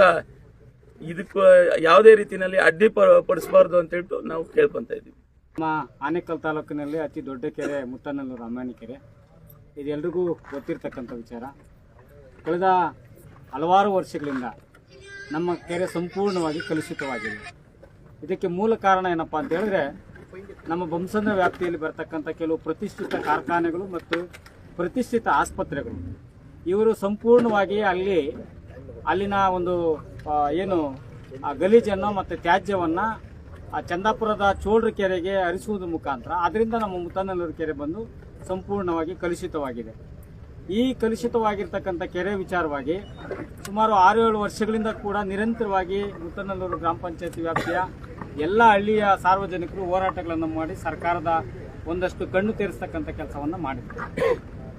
ಇದಕ್ಕೂ ಯಾವುದೇ ರೀತಿಯಲ್ಲಿ ಅಡ್ಡಿ ಪಡಿಸಬಾರ್ದು ಅಂತ ಹೇಳ್ಬಿಟ್ಟು ನಾವು ಕೇಳ್ಕೊಂತ ಇದೀವಿ. ನಮ್ಮ ಆನೇಕಲ್ ತಾಲೂಕಿನಲ್ಲಿ ಅತಿ ದೊಡ್ಡ ಕೆರೆ ಮುತ್ತನಲ್ಲೂರು ಅಮಾನಿ ಕೆರೆ. ಇದೆಲ್ರಿಗೂ ಗೊತ್ತಿರ್ತಕ್ಕಂಥ ವಿಚಾರ. ಕಳೆದ ಹಲವಾರು ವರ್ಷಗಳಿಂದ ನಮ್ಮ ಕೆರೆ ಸಂಪೂರ್ಣವಾಗಿ ಕಲುಷಿತವಾಗಿದೆ. ಇದಕ್ಕೆ ಮೂಲ ಕಾರಣ ಏನಪ್ಪ ಅಂತ ಹೇಳಿದ್ರೆ, ನಮ್ಮ ಬೊಮ್ಮಸಂದ್ರ ವ್ಯಾಪ್ತಿಯಲ್ಲಿ ಬರ್ತಕ್ಕಂಥ ಕೆಲವು ಪ್ರತಿಷ್ಠಿತ ಕಾರ್ಖಾನೆಗಳು ಮತ್ತು ಪ್ರತಿಷ್ಠಿತ ಆಸ್ಪತ್ರೆಗಳು ಇವರು ಸಂಪೂರ್ಣವಾಗಿ ಅಲ್ಲಿನ ಒಂದು ಏನು ಗಲೀಜನ್ನು ಮತ್ತು ತ್ಯಾಜ್ಯವನ್ನು ಚಂದಾಪುರದ ಚೋಳ್ರ ಕೆರೆಗೆ ಹರಿಸುವುದರ ಮುಖಾಂತರ ಅದರಿಂದ ನಮ್ಮ ಮುತ್ತನಲ್ಲೂರು ಕೆರೆ ಬಂದು ಸಂಪೂರ್ಣವಾಗಿ ಕಲುಷಿತವಾಗಿದೆ. ಈ ಕಲುಷಿತವಾಗಿರ್ತಕ್ಕಂಥ ಕೆರೆ ವಿಚಾರವಾಗಿ ಸುಮಾರು 6-7 ವರ್ಷಗಳಿಂದ ಕೂಡ ನಿರಂತರವಾಗಿ ಮುತ್ತನಲ್ಲೂರು ಗ್ರಾಮ ಪಂಚಾಯತಿ ವ್ಯಾಪ್ತಿಯ ಎಲ್ಲ ಹಳ್ಳಿಯ ಸಾರ್ವಜನಿಕರು ಹೋರಾಟಗಳನ್ನು ಮಾಡಿ ಸರ್ಕಾರದ ಒಂದಷ್ಟು ಕಣ್ಣು ತೆರೆಸ್ತಕ್ಕಂಥ ಕೆಲಸವನ್ನು ಮಾಡಿದ್ರು.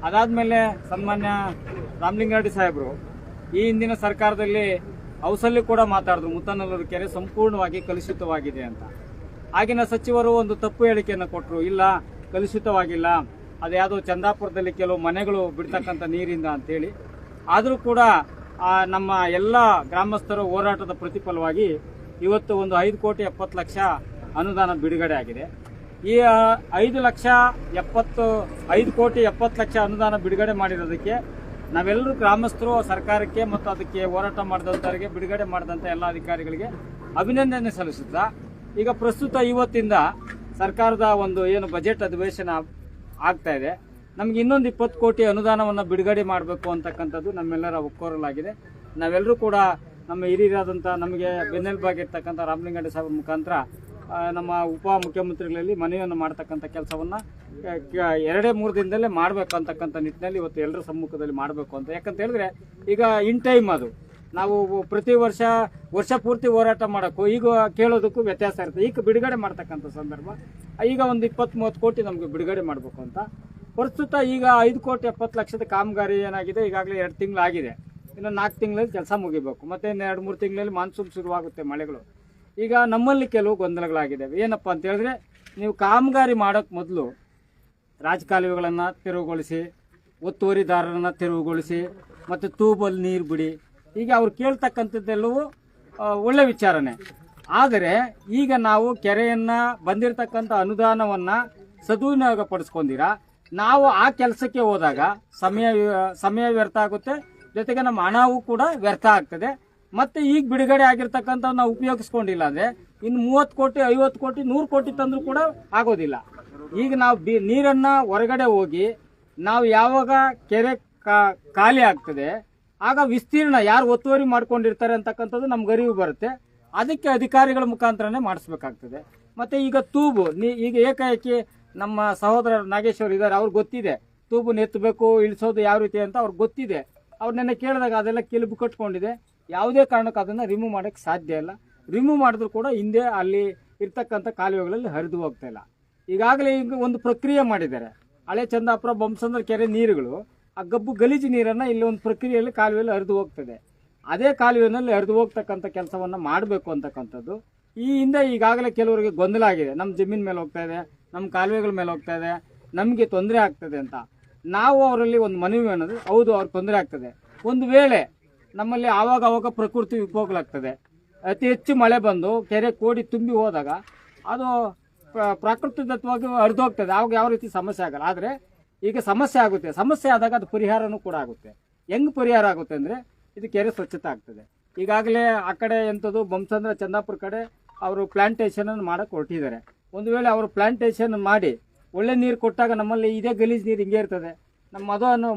ಅದಾದಮೇಲೆ ಸನ್ಮಾನ್ಯ ರಾಮಲಿಂಗಾರೆಡ್ಡಿ ಸಾಹೇಬರು ಈ ಹಿಂದಿನ ಸರ್ಕಾರದಲ್ಲಿ ಹೌಸಲ್ಲಿ ಕೂಡ ಮಾತಾಡಿದ್ರು ಮುತ್ತನಲ್ಲೂರು ಕೆರೆ ಸಂಪೂರ್ಣವಾಗಿ ಕಲುಷಿತವಾಗಿದೆ ಅಂತ. ಆಗಿನ ಸಚಿವರು ಒಂದು ತಪ್ಪು ಹೇಳಿಕೆಯನ್ನು ಕೊಟ್ಟರು, ಇಲ್ಲ ಕಲುಷಿತವಾಗಿಲ್ಲ, ಅದು ಯಾವುದೋ ಚಂದಾಪುರದಲ್ಲಿ ಕೆಲವು ಮನೆಗಳು ಬಿಡ್ತಕ್ಕಂಥ ನೀರಿಂದ ಅಂತೇಳಿ. ಆದರೂ ಕೂಡ ನಮ್ಮ ಎಲ್ಲ ಗ್ರಾಮಸ್ಥರ ಹೋರಾಟದ ಪ್ರತಿಫಲವಾಗಿ ಇವತ್ತು ಒಂದು 5,70,00,000 ಅನುದಾನ ಬಿಡುಗಡೆ ಆಗಿದೆ. ಈ 5,70,00,000 ಅನುದಾನ ಬಿಡುಗಡೆ ಮಾಡಿರೋದಕ್ಕೆ ನಾವೆಲ್ಲರೂ ಗ್ರಾಮಸ್ಥರು ಸರ್ಕಾರಕ್ಕೆ ಮತ್ತು ಅದಕ್ಕೆ ಹೋರಾಟ ಮಾಡಿದಂಥವರಿಗೆ ಬಿಡುಗಡೆ ಮಾಡಿದಂಥ ಎಲ್ಲ ಅಧಿಕಾರಿಗಳಿಗೆ ಅಭಿನಂದನೆ ಸಲ್ಲಿಸುತ್ತಾ, ಈಗ ಪ್ರಸ್ತುತ ಇವತ್ತಿಂದ ಸರ್ಕಾರದ ಒಂದು ಏನು ಬಜೆಟ್ ಅಧಿವೇಶನ ಆಗ್ತಾ ಇದೆ, ನಮ್ಗೆ ಇನ್ನೊಂದು 20 ಕೋಟಿ ಅನುದಾನವನ್ನು ಬಿಡುಗಡೆ ಮಾಡಬೇಕು ಅಂತಕ್ಕಂಥದ್ದು ನಮ್ಮೆಲ್ಲರ ಒಕ್ಕೊರಲಾಗಿದೆ. ನಾವೆಲ್ಲರೂ ಕೂಡ ನಮ್ಮ ಹಿರಿಯರಾದಂಥ ನಮಗೆ ಬೆನ್ನೆಲುಬಾಗಿರ್ತಕ್ಕಂಥ ರಾಮಲಿಂಗಾರೆಡ್ಡಿ ಸಾಹೇಬ್ ಮುಖಾಂತರ ನಮ್ಮ ಉಪ ಮುಖ್ಯಮಂತ್ರಿಗಳಲ್ಲಿ ಮನವಿಯನ್ನು ಮಾಡ್ತಕ್ಕಂಥ ಕೆಲಸವನ್ನು 2-3 ದಿನದಲ್ಲೇ ಮಾಡಬೇಕು ಅಂತಕ್ಕಂಥ ನಿಟ್ಟಿನಲ್ಲಿ ಇವತ್ತು ಎಲ್ಲರ ಸಮ್ಮುಖದಲ್ಲಿ ಮಾಡಬೇಕು ಅಂತ. ಯಾಕಂತ ಹೇಳಿದ್ರೆ ಈಗ ಇನ್ ಟೈಮ್ ಅದು ನಾವು ಪ್ರತಿ ವರ್ಷ ಪೂರ್ತಿ ಹೋರಾಟ ಮಾಡೋಕ್ಕೂ ಈಗ ಕೇಳೋದಕ್ಕೂ ವ್ಯತ್ಯಾಸ ಇರುತ್ತೆ. ಈಗ ಬಿಡುಗಡೆ ಮಾಡ್ತಕ್ಕಂಥ ಸಂದರ್ಭ ಈಗ ಒಂದು 20-30 ಕೋಟಿ ನಮಗೆ ಬಿಡುಗಡೆ ಮಾಡಬೇಕು ಅಂತ. ಪ್ರಸ್ತುತ ಈಗ 5,70,00,000 ಕಾಮಗಾರಿ ಏನಾಗಿದೆ, ಈಗಾಗಲೇ 2 ತಿಂಗಳು ಆಗಿದೆ. ಇನ್ನು 4 ತಿಂಗಳಲ್ಲಿ ಕೆಲಸ ಮುಗಿಬೇಕು. ಮತ್ತೆ 2-3 ತಿಂಗಳಲ್ಲಿ ಮಾನ್ಸೂನ್ ಶುರುವಾಗುತ್ತೆ, ಮಳೆಗಳು. ಈಗ ನಮ್ಮಲ್ಲಿ ಕೆಲವು ಗೊಂದಲಗಳಾಗಿದ್ದಾವೆ. ಏನಪ್ಪ ಅಂತ ಹೇಳಿದ್ರೆ, ನೀವು ಕಾಮಗಾರಿ ಮಾಡೋಕ್ಕೆ ಮೊದಲು ರಾಜಕಾಲುವೆಗಳನ್ನು ತೆರವುಗೊಳಿಸಿ, ಒತ್ತುವರಿದಾರರನ್ನು ತೆರವುಗೊಳಿಸಿ, ಮತ್ತು ತೂಬಲ್ಲಿ ನೀರು ಬಿಡಿ, ಹೀಗೆ ಅವ್ರು ಕೇಳ್ತಕ್ಕಂಥದ್ದೆಲ್ಲವೂ ಒಳ್ಳೆ ವಿಚಾರನೆ. ಆದರೆ ಈಗ ನಾವು ಕೆರೆಯನ್ನು ಬಂದಿರತಕ್ಕಂಥ ಅನುದಾನವನ್ನು ಸದುವಿನಿಯೋಗ ಪಡಿಸ್ಕೊಂಡಿರ ನಾವು ಆ ಕೆಲಸಕ್ಕೆ ಹೋದಾಗ ಸಮಯ ವ್ಯರ್ಥ ಆಗುತ್ತೆ, ಜೊತೆಗೆ ನಮ್ಮ ಹಣವೂ ಕೂಡ ವ್ಯರ್ಥ ಆಗ್ತದೆ. ಮತ್ತೆ ಈಗ ಬಿಡುಗಡೆ ಆಗಿರ್ತಕ್ಕಂಥ ನಾವು ಉಪಯೋಗಿಸ್ಕೊಂಡಿಲ್ಲ ಅಂದರೆ ಇನ್ನು 30 ಕೋಟಿ 50 ಕೋಟಿ 100 ಕೋಟಿ ತಂದರೂ ಕೂಡ ಆಗೋದಿಲ್ಲ. ಈಗ ನಾವು ನೀರನ್ನು ಹೊರಗಡೆ ಹೋಗಿ ನಾವು ಯಾವಾಗ ಕೆರೆ ಖಾಲಿ ಆಗ್ತದೆ ಆಗ ವಿಸ್ತೀರ್ಣ ಯಾರು ಒತ್ತುವರಿ ಮಾಡ್ಕೊಂಡಿರ್ತಾರೆ ಅಂತಕ್ಕಂಥದ್ದು ನಮ್ಗೆ ಅರಿವು ಬರುತ್ತೆ. ಅದಕ್ಕೆ ಅಧಿಕಾರಿಗಳ ಮುಖಾಂತರನೇ ಮಾಡಿಸ್ಬೇಕಾಗ್ತದೆ. ಮತ್ತು ಈಗ ತೂಬು ಈಗ ಏಕಾಏಕಿ ನಮ್ಮ ಸಹೋದರ ನಾಗೇಶ್ವರ್ ಇದ್ದಾರೆ, ಅವ್ರಿಗೆ ಗೊತ್ತಿದೆ ತೂಬು ಎತ್ತಬೇಕು ಇಳಿಸೋದು ಯಾವ ರೀತಿ ಅಂತ ಅವ್ರಿಗೆ ಗೊತ್ತಿದೆ. ಅವ್ರನ್ನೆಲ್ಲ ಕೇಳಿದಾಗ ಅದೆಲ್ಲ ಕಿಲುಬು ಕಟ್ಕೊಂಡಿದೆ, ಯಾವುದೇ ಕಾರಣಕ್ಕೂ ಅದನ್ನು ರಿಮೂವ್ ಮಾಡೋಕ್ಕೆ ಸಾಧ್ಯ ಇಲ್ಲ. ರಿಮೂವ್ ಮಾಡಿದ್ರು ಕೂಡ ಹಿಂದೆ ಅಲ್ಲಿ ಇರ್ತಕ್ಕಂಥ ಕಾಲುವೆಗಳಲ್ಲಿ ಹರಿದು ಹೋಗ್ತಾ ಇಲ್ಲ. ಈಗಾಗಲೇ ಈಗ ಒಂದು ಪ್ರಕ್ರಿಯೆ ಮಾಡಿದ್ದಾರೆ. ಹಳೆ ಚಂದಾಪುರ ಬೊಮ್ಮಸಂದ್ರ ಕೆರೆ ನೀರುಗಳು ಆ ಗಬ್ಬು ಗಲೀಜು ನೀರನ್ನು ಇಲ್ಲಿ ಒಂದು ಪ್ರಕ್ರಿಯೆಯಲ್ಲಿ ಕಾಲುವೆಯಲ್ಲಿ ಹರಿದು ಹೋಗ್ತದೆ. ಅದೇ ಕಾಲುವೆನಲ್ಲಿ ಹರಿದು ಹೋಗ್ತಕ್ಕಂಥ ಕೆಲಸವನ್ನು ಮಾಡಬೇಕು ಅಂತಕ್ಕಂಥದ್ದು ಈ ಹಿಂದೆ ಈಗಾಗಲೇ ಕೆಲವರಿಗೆ ಗೊಂದಲ ಆಗಿದೆ. ನಮ್ಮ ಜಮೀನ್ ಮೇಲೆ ಹೋಗ್ತಾ ಇದೆ, ನಮ್ಮ ಕಾಲುವೆಗಳ ಮೇಲೆ ಹೋಗ್ತಾ ಇದೆ, ನಮಗೆ ತೊಂದರೆ ಆಗ್ತದೆ ಅಂತ. ನಾವು ಅವರಲ್ಲಿ ಒಂದು ಮನವಿ ಅನ್ನೋದು, ಹೌದು ಅವ್ರಿಗೆ ತೊಂದರೆ ಆಗ್ತದೆ. ಒಂದು ವೇಳೆ ನಮ್ಮಲ್ಲಿ ಆವಾಗ ಪ್ರಕೃತಿ ವಿಕೋಪಗಳಾಗ್ತದೆ, ಅತಿ ಹೆಚ್ಚು ಮಳೆ ಬಂದು ಕೆರೆ ಕೋಡಿ ತುಂಬಿ ಹೋದಾಗ ಅದು ಪ್ರಾಕೃತಿಕವಾಗಿ ಹರಿದು ಹೋಗ್ತದೆ, ಆವಾಗ ಯಾವ ರೀತಿ ಸಮಸ್ಯೆ ಆಗಲ್ಲ. ಆದರೆ ಈಗ ಸಮಸ್ಯೆ ಆಗುತ್ತೆ. ಸಮಸ್ಯೆ ಆದಾಗ ಅದು ಪರಿಹಾರನೂ ಕೂಡ ಆಗುತ್ತೆ. ಹೆಂಗೆ ಪರಿಹಾರ ಆಗುತ್ತೆ ಅಂದರೆ ಇದು ಕೆರೆ ಸ್ವಚ್ಛತೆ ಆಗ್ತದೆ. ಈಗಾಗಲೇ ಆ ಕಡೆ ಎಂಥದ್ದು ಬೊಮ್ಮಸಂದ್ರ ಚಂದಾಪುರ ಕಡೆ ಅವರು ಪ್ಲಾಂಟೇಷನನ್ನು ಮಾಡೋಕ್ಕೆ ಹೊರಟಿದ್ದಾರೆ. ಒಂದು ವೇಳೆ ಅವರು ಪ್ಲಾಂಟೇಷನ್ ಮಾಡಿ ಒಳ್ಳೆ ನೀರು ಕೊಟ್ಟಾಗ ನಮ್ಮಲ್ಲಿ ಇದೇ ಗಲೀಜು ನೀರು ಹಿಂಗೆ ಇರ್ತದೆ. ನಮ್ಮ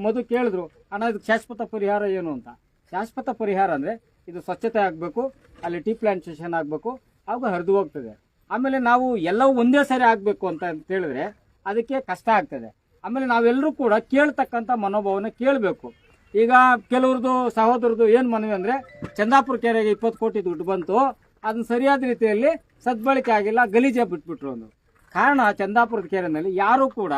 ಮಧು ಕೇಳಿದ್ರು, ಅಣ್ಣ ಇದಕ್ಕೆ ಶಾಶ್ವತ ಪರಿಹಾರ ಏನು ಅಂತ. ಶಾಶ್ವತ ಪರಿಹಾರ ಅಂದರೆ ಇದು ಸ್ವಚ್ಛತೆ ಆಗಬೇಕು, ಅಲ್ಲಿ ಟೀ ಪ್ಲಾಂಟೇಷನ್ ಆಗಬೇಕು, ಆವಾಗ ಹರಿದು ಹೋಗ್ತದೆ. ಆಮೇಲೆ ನಾವು ಎಲ್ಲವೂ ಒಂದೇ ಸರಿ ಆಗಬೇಕು ಅಂತ ಹೇಳಿದ್ರೆ ಅದಕ್ಕೆ ಕಷ್ಟ ಆಗ್ತದೆ. ಆಮೇಲೆ ನಾವೆಲ್ಲರೂ ಕೂಡ ಕೇಳ್ತಕ್ಕಂಥ ಮನೋಭಾವನೆ ಕೇಳಬೇಕು. ಈಗ ಕೆಲವ್ರದ್ದು ಸಹೋದರದ್ದು ಏನು ಮನವಿ ಅಂದರೆ, ಚಂದಾಪುರ ಕೆರೆಗೆ 20 ಕೋಟಿ ದುಡ್ಡು ಬಂತು, ಅದನ್ನ ಸರಿಯಾದ ರೀತಿಯಲ್ಲಿ ಸದ್ಬಳಕೆ ಆಗಿಲ್ಲ, ಗಲೀಜೆ ಬಿಟ್ಬಿಟ್ರು. ಒಂದು ಕಾರಣ, ಚಂದಾಪುರದ ಕೆರೆಯಲ್ಲಿ ಯಾರೂ ಕೂಡ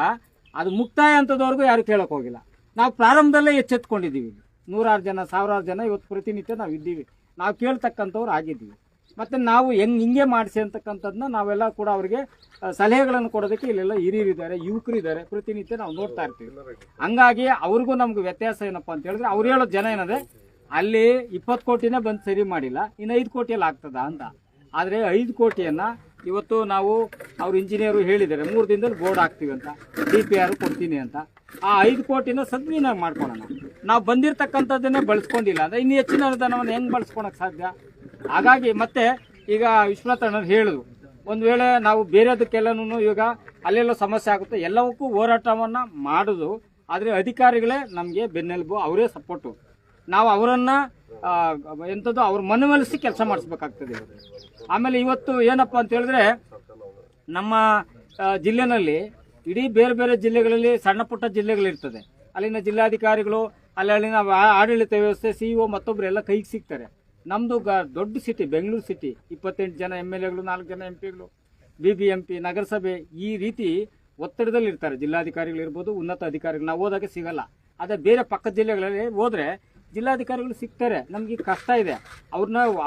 ಅದು ಮುಕ್ತಾಯ ಅಂತದವರೆಗೂ ಯಾರು ಕೇಳೋಕೆ ಹೋಗಿಲ್ಲ. ನಾವು ಪ್ರಾರಂಭದಲ್ಲೇ ಎಚ್ಚೆತ್ಕೊಂಡಿದ್ದೀವಿ. 100 ಜನ 1000 ಜನ ಇವತ್ತು ಪ್ರತಿನಿತ್ಯ ನಾವು ಇದ್ದೀವಿ, ನಾವು ಕೇಳ್ತಕ್ಕಂಥವ್ರು ಆಗಿದ್ದೀವಿ. ಮತ್ತು ನಾವು ಹಿಂಗೆ ಮಾಡಿಸಿ ಅಂತಕ್ಕಂಥದ್ದನ್ನ ನಾವೆಲ್ಲ ಕೂಡ ಅವರಿಗೆ ಸಲಹೆಗಳನ್ನು ಕೊಡೋದಕ್ಕೆ ಇಲ್ಲೆಲ್ಲ ಹಿರಿಯರಿದ್ದಾರೆ, ಯುವಕರಿದ್ದಾರೆ, ಪ್ರತಿನಿತ್ಯ ನಾವು ನೋಡ್ತಾ ಇರ್ತೀವಿ. ಹಂಗಾಗಿ ಅವ್ರಿಗೂ ನಮ್ಗೆ ವ್ಯತ್ಯಾಸ ಏನಪ್ಪ ಅಂತ ಹೇಳಿದ್ರೆ, ಅವ್ರು ಹೇಳೋ ಜನ ಏನಂದರೆ ಅಲ್ಲಿ 20 ಕೋಟಿನೇ ಬಂದು ಸರಿ ಮಾಡಿಲ್ಲ, ಇನ್ನು 5 ಕೋಟಿಯಲ್ಲಿ ಆಗ್ತದ ಅಂತ. ಆದರೆ 5 ಕೋಟಿಯನ್ನು ಇವತ್ತು ನಾವು ಅವ್ರ ಇಂಜಿನಿಯರು ಹೇಳಿದ್ದಾರೆ 3 ದಿನದಲ್ಲಿ ಬೋರ್ಡ್ ಹಾಕ್ತೀವಿ ಅಂತ, DPR ಕೊಡ್ತೀನಿ ಅಂತ. ಆ 5 ಕೋಟಿನ ಸದ್ವಿನಿಯೋಗ ಮಾಡ್ಕೊಳ್ಳೋಣ. ನಾವು ಬಂದಿರತಕ್ಕಂಥದ್ದನ್ನೇ ಬಳಸ್ಕೊಂಡಿಲ್ಲ ಅಂದರೆ ಇನ್ನು ಹೆಚ್ಚಿನ ಅನುದಾನವನ್ನು ಹೆಂಗೆ ಬಳಸ್ಕೊಳಕ್ಕೆ ಸಾಧ್ಯ? ಹಾಗಾಗಿ ಮತ್ತೆ ಈಗ ವಿಶ್ವನಾಥ್ ಅಣ್ಣರು ಹೇಳಿದ್ರು, ಒಂದು ವೇಳೆ ನಾವು ಬೇರೆದಕ್ಕೆಲ್ಲನೂ ಈಗ ಅಲ್ಲೆಲ್ಲ ಸಮಸ್ಯೆ ಆಗುತ್ತೆ, ಎಲ್ಲವಕ್ಕೂ ಹೋರಾಟವನ್ನು ಮಾಡೋದು. ಆದರೆ ಅಧಿಕಾರಿಗಳೇ ನಮಗೆ ಬೆನ್ನೆಲುಬು, ಅವರೇ ಸಪೋರ್ಟು. ನಾವು ಅವರನ್ನು ಎಂಥದ್ದು ಅವ್ರ ಮನವೊಲಿಸಿ ಕೆಲಸ ಮಾಡಿಸ್ಬೇಕಾಗ್ತದೆ. ಆಮೇಲೆ ಇವತ್ತು ಏನಪ್ಪ ಅಂತ ಹೇಳಿದ್ರೆ ನಮ್ಮ ಜಿಲ್ಲೆನಲ್ಲಿ ಇಡೀ ಬೇರೆ ಬೇರೆ ಜಿಲ್ಲೆಗಳಲ್ಲಿ ಸಣ್ಣ ಪುಟ್ಟ ಜಿಲ್ಲೆಗಳಿರ್ತದೆ. ಅಲ್ಲಿನ ಜಿಲ್ಲಾಧಿಕಾರಿಗಳು ಅಲ್ಲಿನ ಆಡಳಿತ ವ್ಯವಸ್ಥೆ CEO ಮತ್ತೊಬ್ಬರು ಎಲ್ಲ ಕೈಗೆ ಸಿಗ್ತಾರೆ. ನಮ್ಮದು ದೊಡ್ಡ ಸಿಟಿ ಬೆಂಗಳೂರು ಸಿಟಿ, 28 ಜನ MLAಗಳು, 4 ಜನ MPಗಳು, BBMP, ನಗರಸಭೆ, ಈ ರೀತಿ ಒತ್ತಡದಲ್ಲಿ ಇರ್ತಾರೆ ಜಿಲ್ಲಾಧಿಕಾರಿಗಳಿರ್ಬೋದು, ಉನ್ನತ ಅಧಿಕಾರಿಗಳು. ನಾವು ಹೋದಾಗ ಸಿಗಲ್ಲ. ಅದೇ ಬೇರೆ ಪಕ್ಕದ ಜಿಲ್ಲೆಗಳಲ್ಲಿ ಹೋದ್ರೆ ಜಿಲ್ಲಾಧಿಕಾರಿಗಳು ಸಿಗ್ತಾರೆ. ನಮಗೆ ಕಷ್ಟ ಇದೆ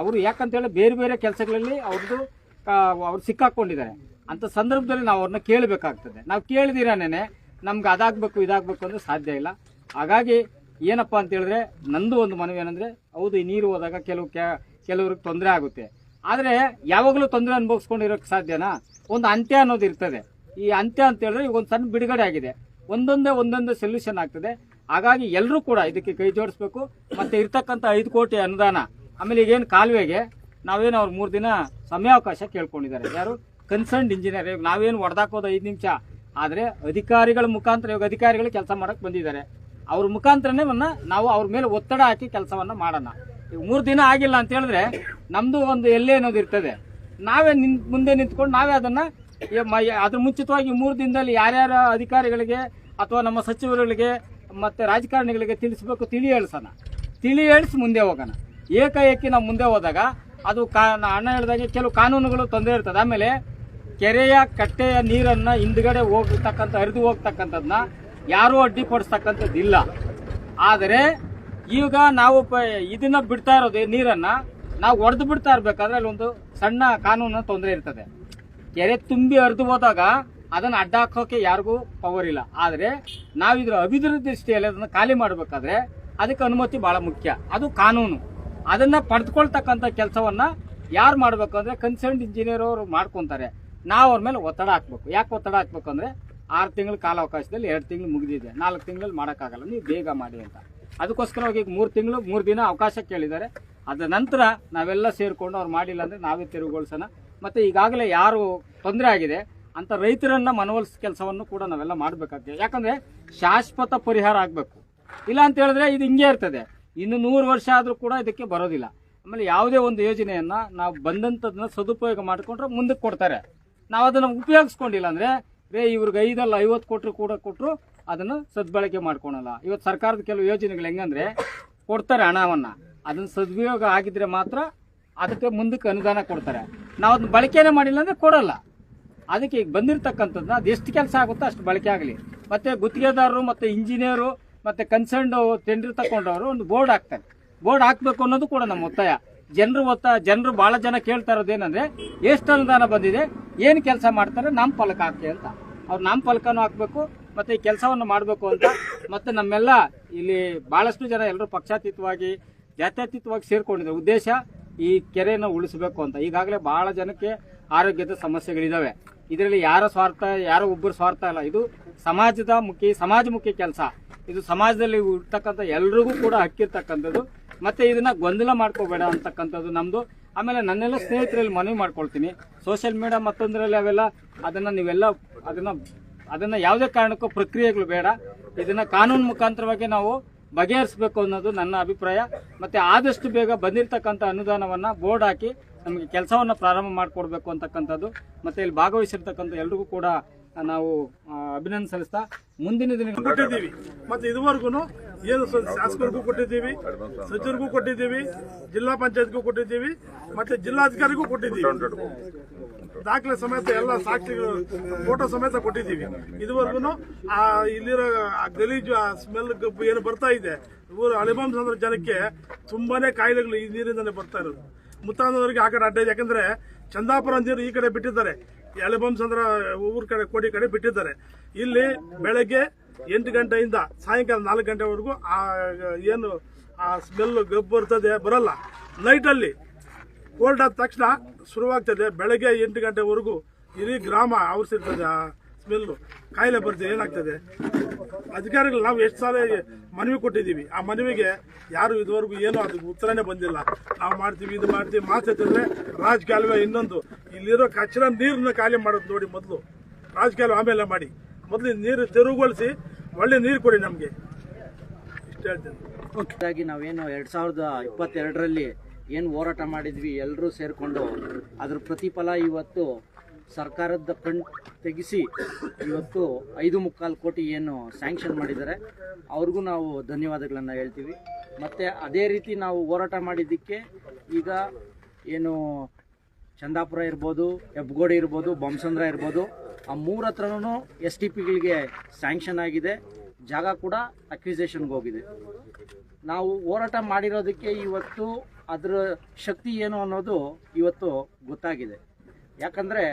ಅವರು ಯಾಕಂತೇಳಿ ಬೇರೆ ಬೇರೆ ಕೆಲಸಗಳಲ್ಲಿ ಅವ್ರು ಸಿಕ್ಕಾಕೊಂಡಿದ್ದಾರೆ. ಅಂಥ ಸಂದರ್ಭದಲ್ಲಿ ನಾವು ಅವ್ರನ್ನ ಕೇಳಬೇಕಾಗ್ತದೆ. ನಾವು ಕೇಳಿದಿರಾನೇ ನಮ್ಗೆ ಅದಾಗಬೇಕು ಇದಾಗಬೇಕು ಅಂದರೆ ಸಾಧ್ಯ ಇಲ್ಲ. ಹಾಗಾಗಿ ಏನಪ್ಪ ಅಂತ ಹೇಳಿದ್ರೆ ನಂದು ಒಂದು ಮನವಿ ಏನಂದರೆ, ಹೌದು ಈ ನೀರು ಹೋದಾಗ ಕೆಲವ್ರಿಗೆ ತೊಂದರೆ ಆಗುತ್ತೆ. ಆದರೆ ಯಾವಾಗಲೂ ತೊಂದರೆ ಅನುಭವಿಸ್ಕೊಂಡಿರೋಕ್ಕೆ ಸಾಧ್ಯನಾ? ಒಂದು ಅಂತ್ಯ ಅನ್ನೋದು ಇರ್ತದೆ. ಈ ಅಂತ್ಯ ಅಂತ ಹೇಳಿದ್ರೆ ಈಗ ಒಂದು ಸಣ್ಣ ಬಿಡುಗಡೆ ಆಗಿದೆ, ಒಂದೊಂದೇ ಸೊಲ್ಯೂಷನ್ ಆಗ್ತದೆ. ಹಾಗಾಗಿ ಎಲ್ಲರೂ ಕೂಡ ಇದಕ್ಕೆ ಕೈ ಜೋಡಿಸ್ಬೇಕು. ಮತ್ತು ಇರ್ತಕ್ಕಂಥ 5 ಕೋಟಿ ಅನುದಾನ, ಆಮೇಲೆ ಈಗೇನು ಕಾಲುವೆಗೆ ನಾವೇನು ಅವ್ರು 3 ದಿನ ಸಮಯಾವಕಾಶ ಕೇಳ್ಕೊಂಡಿದ್ದಾರೆ, ಯಾರು ಕನ್ಸರ್ನ್ಡ್ ಇಂಜಿನಿಯರ್. ನಾವೇನು ಹೊಡೆದಾಕೋದು 5 ನಿಮಿಷ, ಆದರೆ ಅಧಿಕಾರಿಗಳ ಮುಖಾಂತರ ಇವಾಗ ಅಧಿಕಾರಿಗಳು ಕೆಲಸ ಮಾಡಕ್ಕೆ ಬಂದಿದ್ದಾರೆ. ಅವ್ರ ಮುಖಾಂತರನೇ ನಾವು ಅವ್ರ ಮೇಲೆ ಒತ್ತಡ ಹಾಕಿ ಕೆಲಸವನ್ನು ಮಾಡೋಣ. ಈಗ 3 ದಿನ ಆಗಿಲ್ಲ ಅಂತ ಹೇಳಿದ್ರೆ ನಮ್ಮದು ಒಂದು ಎಲ್ಲೆ ಅನ್ನೋದು ಇರ್ತದೆ. ನಾವೇ ಮುಂದೆ ನಿಂತ್ಕೊಂಡು ನಾವೇ ಅದನ್ನು ಅದ್ರ ಮುಂಚಿತವಾಗಿ 3 ದಿನದಲ್ಲಿ ಯಾರ್ಯಾರ ಅಧಿಕಾರಿಗಳಿಗೆ ಅಥವಾ ನಮ್ಮ ಸಚಿವರುಗಳಿಗೆ ಮತ್ತು ರಾಜಕಾರಣಿಗಳಿಗೆ ತಿಳಿಸ್ಬೇಕು, ತಿಳಿ ಹೇಳಿಸಿ ಮುಂದೆ ಹೋಗೋಣ. ಏಕಾಏಕಿ ನಾವು ಮುಂದೆ ಹೋದಾಗ ಅದು ಅಣ್ಣ ಹೇಳಿದಾಗೆ ಕೆಲವು ಕಾನೂನುಗಳು ತೊಂದರೆ ಇರ್ತದೆ. ಆಮೇಲೆ ಕೆರೆಯ ಕಟ್ಟೆಯ ನೀರನ್ನು ಹಿಂದ್ಗಡೆ ಹರಿದು ಹೋಗ್ತಕ್ಕಂಥದ್ದನ್ನ ಯಾರೂ ಅಡ್ಡಿಪಡಿಸ್ತಕ್ಕಂಥದ್ದಿಲ್ಲ. ಆದರೆ ಈಗ ನಾವು ಇದನ್ನ ಬಿಡ್ತಾ ಇರೋದು ನೀರನ್ನು ನಾವು ಒಡೆದು ಬಿಡ್ತಾ ಇರಬೇಕಾದ್ರೆ ಅಲ್ಲಿ ಒಂದು ಸಣ್ಣ ಕಾನೂನಿನ ತೊಂದರೆ ಇರ್ತದೆ. ಕೆರೆ ತುಂಬಿ ಹರಿದು ಹೋದಾಗ ಅದನ್ನು ಅಡ್ಡ ಹಾಕೋಕೆ ಯಾರಿಗೂ ಪವರ್ ಇಲ್ಲ. ಆದರೆ ನಾವಿದ್ರ ಅಭಿವೃದ್ಧಿ ದೃಷ್ಟಿಯಲ್ಲಿ ಅದನ್ನು ಖಾಲಿ ಮಾಡಬೇಕಾದ್ರೆ ಅದಕ್ಕೆ ಅನುಮತಿ ಬಹಳ ಮುಖ್ಯ, ಅದು ಕಾನೂನು. ಅದನ್ನು ಪಡೆದುಕೊಳ್ತಕ್ಕಂಥ ಕೆಲಸವನ್ನು ಯಾರು ಮಾಡಬೇಕು ಅಂದರೆ ಕನ್ಸರ್ನ್ಡ್ ಇಂಜಿನಿಯರ್ ಅವರು ಮಾಡ್ಕೊತಾರೆ. ನಾವು ಅವ್ರ ಮೇಲೆ ಒತ್ತಡ ಹಾಕಬೇಕು. ಯಾಕೆ ಒತ್ತಡ ಹಾಕಬೇಕು ಅಂದರೆ 6 ತಿಂಗಳ ಕಾಲಾವಕಾಶದಲ್ಲಿ 2 ತಿಂಗಳು ಮುಗಿದಿದೆ, 4 ತಿಂಗಳಲ್ಲಿ ಮಾಡೋಕ್ಕಾಗಲ್ಲ, ನೀವು ಬೇಗ ಮಾಡಿ ಅಂತ. ಅದಕ್ಕೋಸ್ಕರವಾಗಿ ಈಗ 3 ತಿಂಗಳು 3 ದಿನ ಅವಕಾಶ ಕೇಳಿದ್ದಾರೆ. ಅದ ನಂತರ ನಾವೆಲ್ಲ ಸೇರಿಕೊಂಡು ಅವ್ರು ಮಾಡಿಲ್ಲ ಅಂದರೆ ನಾವೇ ತೆರವುಗೊಳಿಸೋಣ. ಮತ್ತು ಈಗಾಗಲೇ ಯಾರು ತೊಂದರೆ ಆಗಿದೆ ಅಂತ ರೈತರನ್ನು ಮನವೊಲಿಸೋ ಕೆಲಸವನ್ನು ಕೂಡ ನಾವೆಲ್ಲ ಮಾಡಬೇಕಾಗ್ತದೆ. ಯಾಕಂದರೆ ಶಾಶ್ವತ ಪರಿಹಾರ ಆಗಬೇಕು. ಇಲ್ಲ ಅಂತ ಹೇಳಿದ್ರೆ ಇದು ಹಿಂಗೆ ಇರ್ತದೆ, ಇನ್ನು 100 ವರ್ಷ ಆದರೂ ಕೂಡ ಇದಕ್ಕೆ ಬರೋದಿಲ್ಲ. ಆಮೇಲೆ ಯಾವುದೇ ಒಂದು ಯೋಜನೆಯನ್ನು ನಾವು ಬಂದಂಥದ್ದನ್ನ ಸದುಪಯೋಗ ಮಾಡಿಕೊಂಡ್ರೆ ಮುಂದಕ್ಕೆ ಕೊಡ್ತಾರೆ. ನಾವು ಅದನ್ನು ಉಪಯೋಗಿಸ್ಕೊಂಡಿಲ್ಲ ಅಂದರೆ ಇವ್ರಿಗೆ 5 ಅಲ್ಲ 50 ಕೋಟಿ ಕೂಡ ಕೊಟ್ಟರು ಅದನ್ನು ಸದ್ಬಳಕೆ ಮಾಡ್ಕೊಳಲ್ಲ. ಇವತ್ತು ಸರ್ಕಾರದ ಕೆಲವು ಯೋಜನೆಗಳು ಹೆಂಗಂದ್ರೆ ಕೊಡ್ತಾರೆ ಹಣವನ್ನು, ಅದನ್ನು ಸದುಪಯೋಗ ಆಗಿದ್ರೆ ಮಾತ್ರ ಅದಕ್ಕೆ ಮುಂದಕ್ಕೆ ಅನುದಾನ ಕೊಡ್ತಾರೆ. ನಾವು ಅದನ್ನ ಬಳಕೆನೇ ಮಾಡಿಲ್ಲ ಅಂದರೆ ಕೊಡಲ್ಲ. ಅದಕ್ಕೆ ಈಗ ಬಂದಿರತಕ್ಕಂಥದ್ದನ್ನ ಅದು ಎಷ್ಟು ಕೆಲಸ ಆಗುತ್ತೋ ಅಷ್ಟು ಬಳಕೆ ಆಗಲಿ. ಮತ್ತು ಗುತ್ತಿಗೆದಾರರು ಮತ್ತು ಇಂಜಿನಿಯರು ಮತ್ತು ಕನ್ಸರ್ನ್ಡ್ ಟೆಂಡರ್ ತಗೊಂಡವರು ಒಂದು ಬೋರ್ಡ್ ಹಾಕ್ತಾರೆ. ಬೋರ್ಡ್ ಹಾಕಬೇಕು ಅನ್ನೋದು ಕೂಡ ನಮ್ಮ ಒತ್ತಾಯ. ಜನರು ಭಾಳ ಜನ ಕೇಳ್ತಾ ಇರೋದೇನೆಂದರೆ ಎಷ್ಟು ಅನುದಾನ ಬಂದಿದೆ, ಏನು ಕೆಲಸ ಮಾಡ್ತಾರೆ, ನಾಮಫಲಕ ಹಾಕಿ ಅಂತ. ಅವ್ರು ನಾಮಫಲಕನೂ ಹಾಕಬೇಕು ಮತ್ತು ಈ ಕೆಲಸವನ್ನು ಮಾಡಬೇಕು ಅಂತ. ಮತ್ತು ನಮ್ಮೆಲ್ಲ ಇಲ್ಲಿ ಭಾಳಷ್ಟು ಜನ ಎಲ್ಲರೂ ಪಕ್ಷಾತೀತವಾಗಿ ಜಾತ್ಯತೀತವಾಗಿ ಸೇರ್ಕೊಂಡಿದ್ದಾರೆ. ಉದ್ದೇಶ ಈ ಕೆರೆಯನ್ನು ಉಳಿಸಬೇಕು ಅಂತ. ಈಗಾಗಲೇ ಭಾಳ ಜನಕ್ಕೆ ಆರೋಗ್ಯದ ಸಮಸ್ಯೆಗಳಿದ್ದಾವೆ. ಇದರಲ್ಲಿ ಯಾರೋ ಒಬ್ಬರು ಸ್ವಾರ್ಥ ಇಲ್ಲ. ಇದು ಸಮಾಜಮುಖಿ ಕೆಲಸ. ಇದು ಸಮಾಜದಲ್ಲಿ ಇರ್ತಕ್ಕಂಥ ಎಲ್ರಿಗೂ ಕೂಡ ಹಕ್ಕಿರ್ತಕ್ಕಂಥದ್ದು. ಮತ್ತು ಇದನ್ನು ಗೊಂದಲ ಮಾಡ್ಕೋಬೇಡ ಅಂತಕ್ಕಂಥದ್ದು ನಮ್ಮದು. ಆಮೇಲೆ ನನ್ನೆಲ್ಲ ಸ್ನೇಹಿತರಲ್ಲಿ ಮನವಿ ಮಾಡ್ಕೊಳ್ತೀನಿ, ಸೋಷಿಯಲ್ ಮೀಡಿಯಾ ಮತ್ತೊಂದರಲ್ಲಿ ಅವೆಲ್ಲ ನೀವೆಲ್ಲ ಅದನ್ನು ಯಾವುದೇ ಕಾರಣಕ್ಕೂ ಪ್ರಕ್ರಿಯೆಗಳು ಬೇಡ. ಇದನ್ನು ಕಾನೂನು ಮುಖಾಂತರವಾಗಿ ನಾವು ಬಗೆಹರಿಸಬೇಕು ಅನ್ನೋದು ನನ್ನ ಅಭಿಪ್ರಾಯ. ಮತ್ತು ಆದಷ್ಟು ಬೇಗ ಬಂದಿರತಕ್ಕಂಥ ಅನುದಾನವನ್ನು ಬೋರ್ಡ್ ಹಾಕಿ ನಮಗೆ ಕೆಲಸವನ್ನು ಪ್ರಾರಂಭ ಮಾಡಿಕೊಡ್ಬೇಕು ಅಂತಕ್ಕಂಥದ್ದು. ಮತ್ತು ಇಲ್ಲಿ ಭಾಗವಹಿಸಿರ್ತಕ್ಕಂಥ ಎಲ್ರಿಗೂ ಕೂಡ ನಾವು ಅಭಿನಂದನೆ ಸಲ್ಲಿಸ್ತಾ ಮುಂದಿನ ದಿನಗಳು ಕೊಟ್ಟಿದ್ದೀವಿ. ಮತ್ತು ಇದುವರೆಗೂ ಏನು ಶಾಸಕರಿಗೂ ಕೊಟ್ಟಿದ್ದೀವಿ, ಸಚಿವರಿಗೂ ಕೊಟ್ಟಿದ್ದೀವಿ, ಜಿಲ್ಲಾ ಪಂಚಾಯತ್ಗೂ ಕೊಟ್ಟಿದ್ದೀವಿ, ಮತ್ತು ಜಿಲ್ಲಾಧಿಕಾರಿಗೂ ಕೊಟ್ಟಿದ್ದೀವಿ. ದಾಖಲೆ ಸಮೇತ ಎಲ್ಲ ಸಾಕ್ಷಿಗಳು ಫೋಟೋ ಸಮೇತ ಕೊಟ್ಟಿದ್ದೀವಿ. ಇದುವರೆಗೂ ಇಲ್ಲಿರೋ ಗಲೀಜು ಸ್ಮೆಲ್ ಏನು ಬರ್ತಾ ಇದೆ, ಊರು ಅಳಿಬಂಸಂದ್ರ ಜನಕ್ಕೆ ತುಂಬಾನೇ ಕಾಯಿಲೆಗಳು ಈ ನೀರಿಂದನೇ ಬರ್ತಾ ಇರೋದು. ಮುತ್ತಾನವರಿಗೆ ಆ ಕಡೆ ಅಡ್ಡ ಇದೆ. ಯಾಕಂದ್ರೆ ಚಂದಾಪುರ ನೀರು ಈ ಕಡೆ ಬಿಟ್ಟಿದ್ದಾರೆ, ಅಳಿಬಂಸಂದ್ರ ಊರ ಕಡೆ ಕೋಡಿ ಕಡೆ ಬಿಟ್ಟಿದ್ದಾರೆ. ಇಲ್ಲಿ ಬೆಳಗ್ಗೆ 8 ಗಂಟೆಯಿಂದ ಸಾಯಂಕಾಲ 4 ಗಂಟೆವರೆಗೂ ಏನು ಆ ಸ್ಮೆಲ್ ಗಬ್ಬು ಬರ್ತದೆ, ಬರಲ್ಲ. ನೈಟಲ್ಲಿ ಕೋಲ್ಡ್ ಆದ ತಕ್ಷಣ ಶುರುವಾಗ್ತದೆ. ಬೆಳಗ್ಗೆ 8 ಗಂಟೆವರೆಗೂ ಇಡೀ ಗ್ರಾಮ ಆವರಿಸಿರ್ತದೆ ಆ ಸ್ಮೆಲ್ಲು, ಕಾಯಿಲೆ ಬರ್ತದೆ. ಏನಾಗ್ತದೆ ಅಧಿಕಾರಿಗಳು ನಾವು ಎಷ್ಟು ಸಾಲ ಮನವಿ ಕೊಟ್ಟಿದ್ದೀವಿ, ಆ ಮನವಿಗೆ ಯಾರು ಇದುವರೆಗೂ ಏನೋ ಅದಕ್ಕೆ ಉತ್ತರನೇ ಬಂದಿಲ್ಲ. ನಾವು ಮಾಡ್ತೀವಿ ಇದು ಮಾಡ್ತೀವಿ ಮಾತಾಡ್ತಿದ್ರೆ ರಾಜಕಾಲುವೆ ಇನ್ನೊಂದು ಇಲ್ಲಿರೋ ಕಚ್ಚರ ನೀರನ್ನ ಖಾಲಿ ಮಾಡೋದು ನೋಡಿ. ಮೊದಲು ರಾಜಕೀಯ ಆಮೇಲೆ ಮಾಡಿ, ಮೊದಲು ನೀರು ತೆರವುಗೊಳಿಸಿ ಒಳ್ಳೆ ನೀರು ಕೊಡಿ ನಮಗೆ, ಇಷ್ಟ ಹೇಳ್ತೇನೆ. ಹಾಗಾಗಿ ನಾವೇನು 2022ರಲ್ಲಿ ಏನು ಹೋರಾಟ ಮಾಡಿದ್ವಿ ಎಲ್ಲರೂ ಸೇರಿಕೊಂಡು ಅದ್ರ ಪ್ರತಿಫಲ ಇವತ್ತು ಸರ್ಕಾರದ ಕಣ್ ತೆಗೆಸಿ ಇವತ್ತು 5.25 ಕೋಟಿ ಏನು ಸ್ಯಾಂಕ್ಷನ್ ಮಾಡಿದ್ದಾರೆ ಅವ್ರಿಗೂ ನಾವು ಧನ್ಯವಾದಗಳನ್ನು ಹೇಳ್ತೀವಿ. ಮತ್ತು ಅದೇ ರೀತಿ ನಾವು ಹೋರಾಟ ಮಾಡಿದ್ದಕ್ಕೆ ಈಗ ಏನು ಚಂದಾಪುರ ಇರ್ಬೋದು, ಹೆಬ್ಬಗೋಡಿ ಇರ್ಬೋದು, ಬೊಮ್ಮಸಂದ್ರ ಇರ್ಬೋದು, ಆ 3 ಹತ್ರನೂ STPಗಳಿಗೆ ಸ್ಯಾಂಕ್ಷನ್ ಆಗಿದೆ, ಜಾಗ ಕೂಡ ಅಕ್ವಿಸೇಷನ್ಗೆ ಹೋಗಿದೆ. ನಾವು ಹೋರಾಟ ಮಾಡಿರೋದಕ್ಕೆ ಇವತ್ತು ಅದರ ಶಕ್ತಿ ಏನು ಅನ್ನೋದು ಇವತ್ತು ಗೊತ್ತಾಗಿದೆ. ಯಾಕಂದರೆ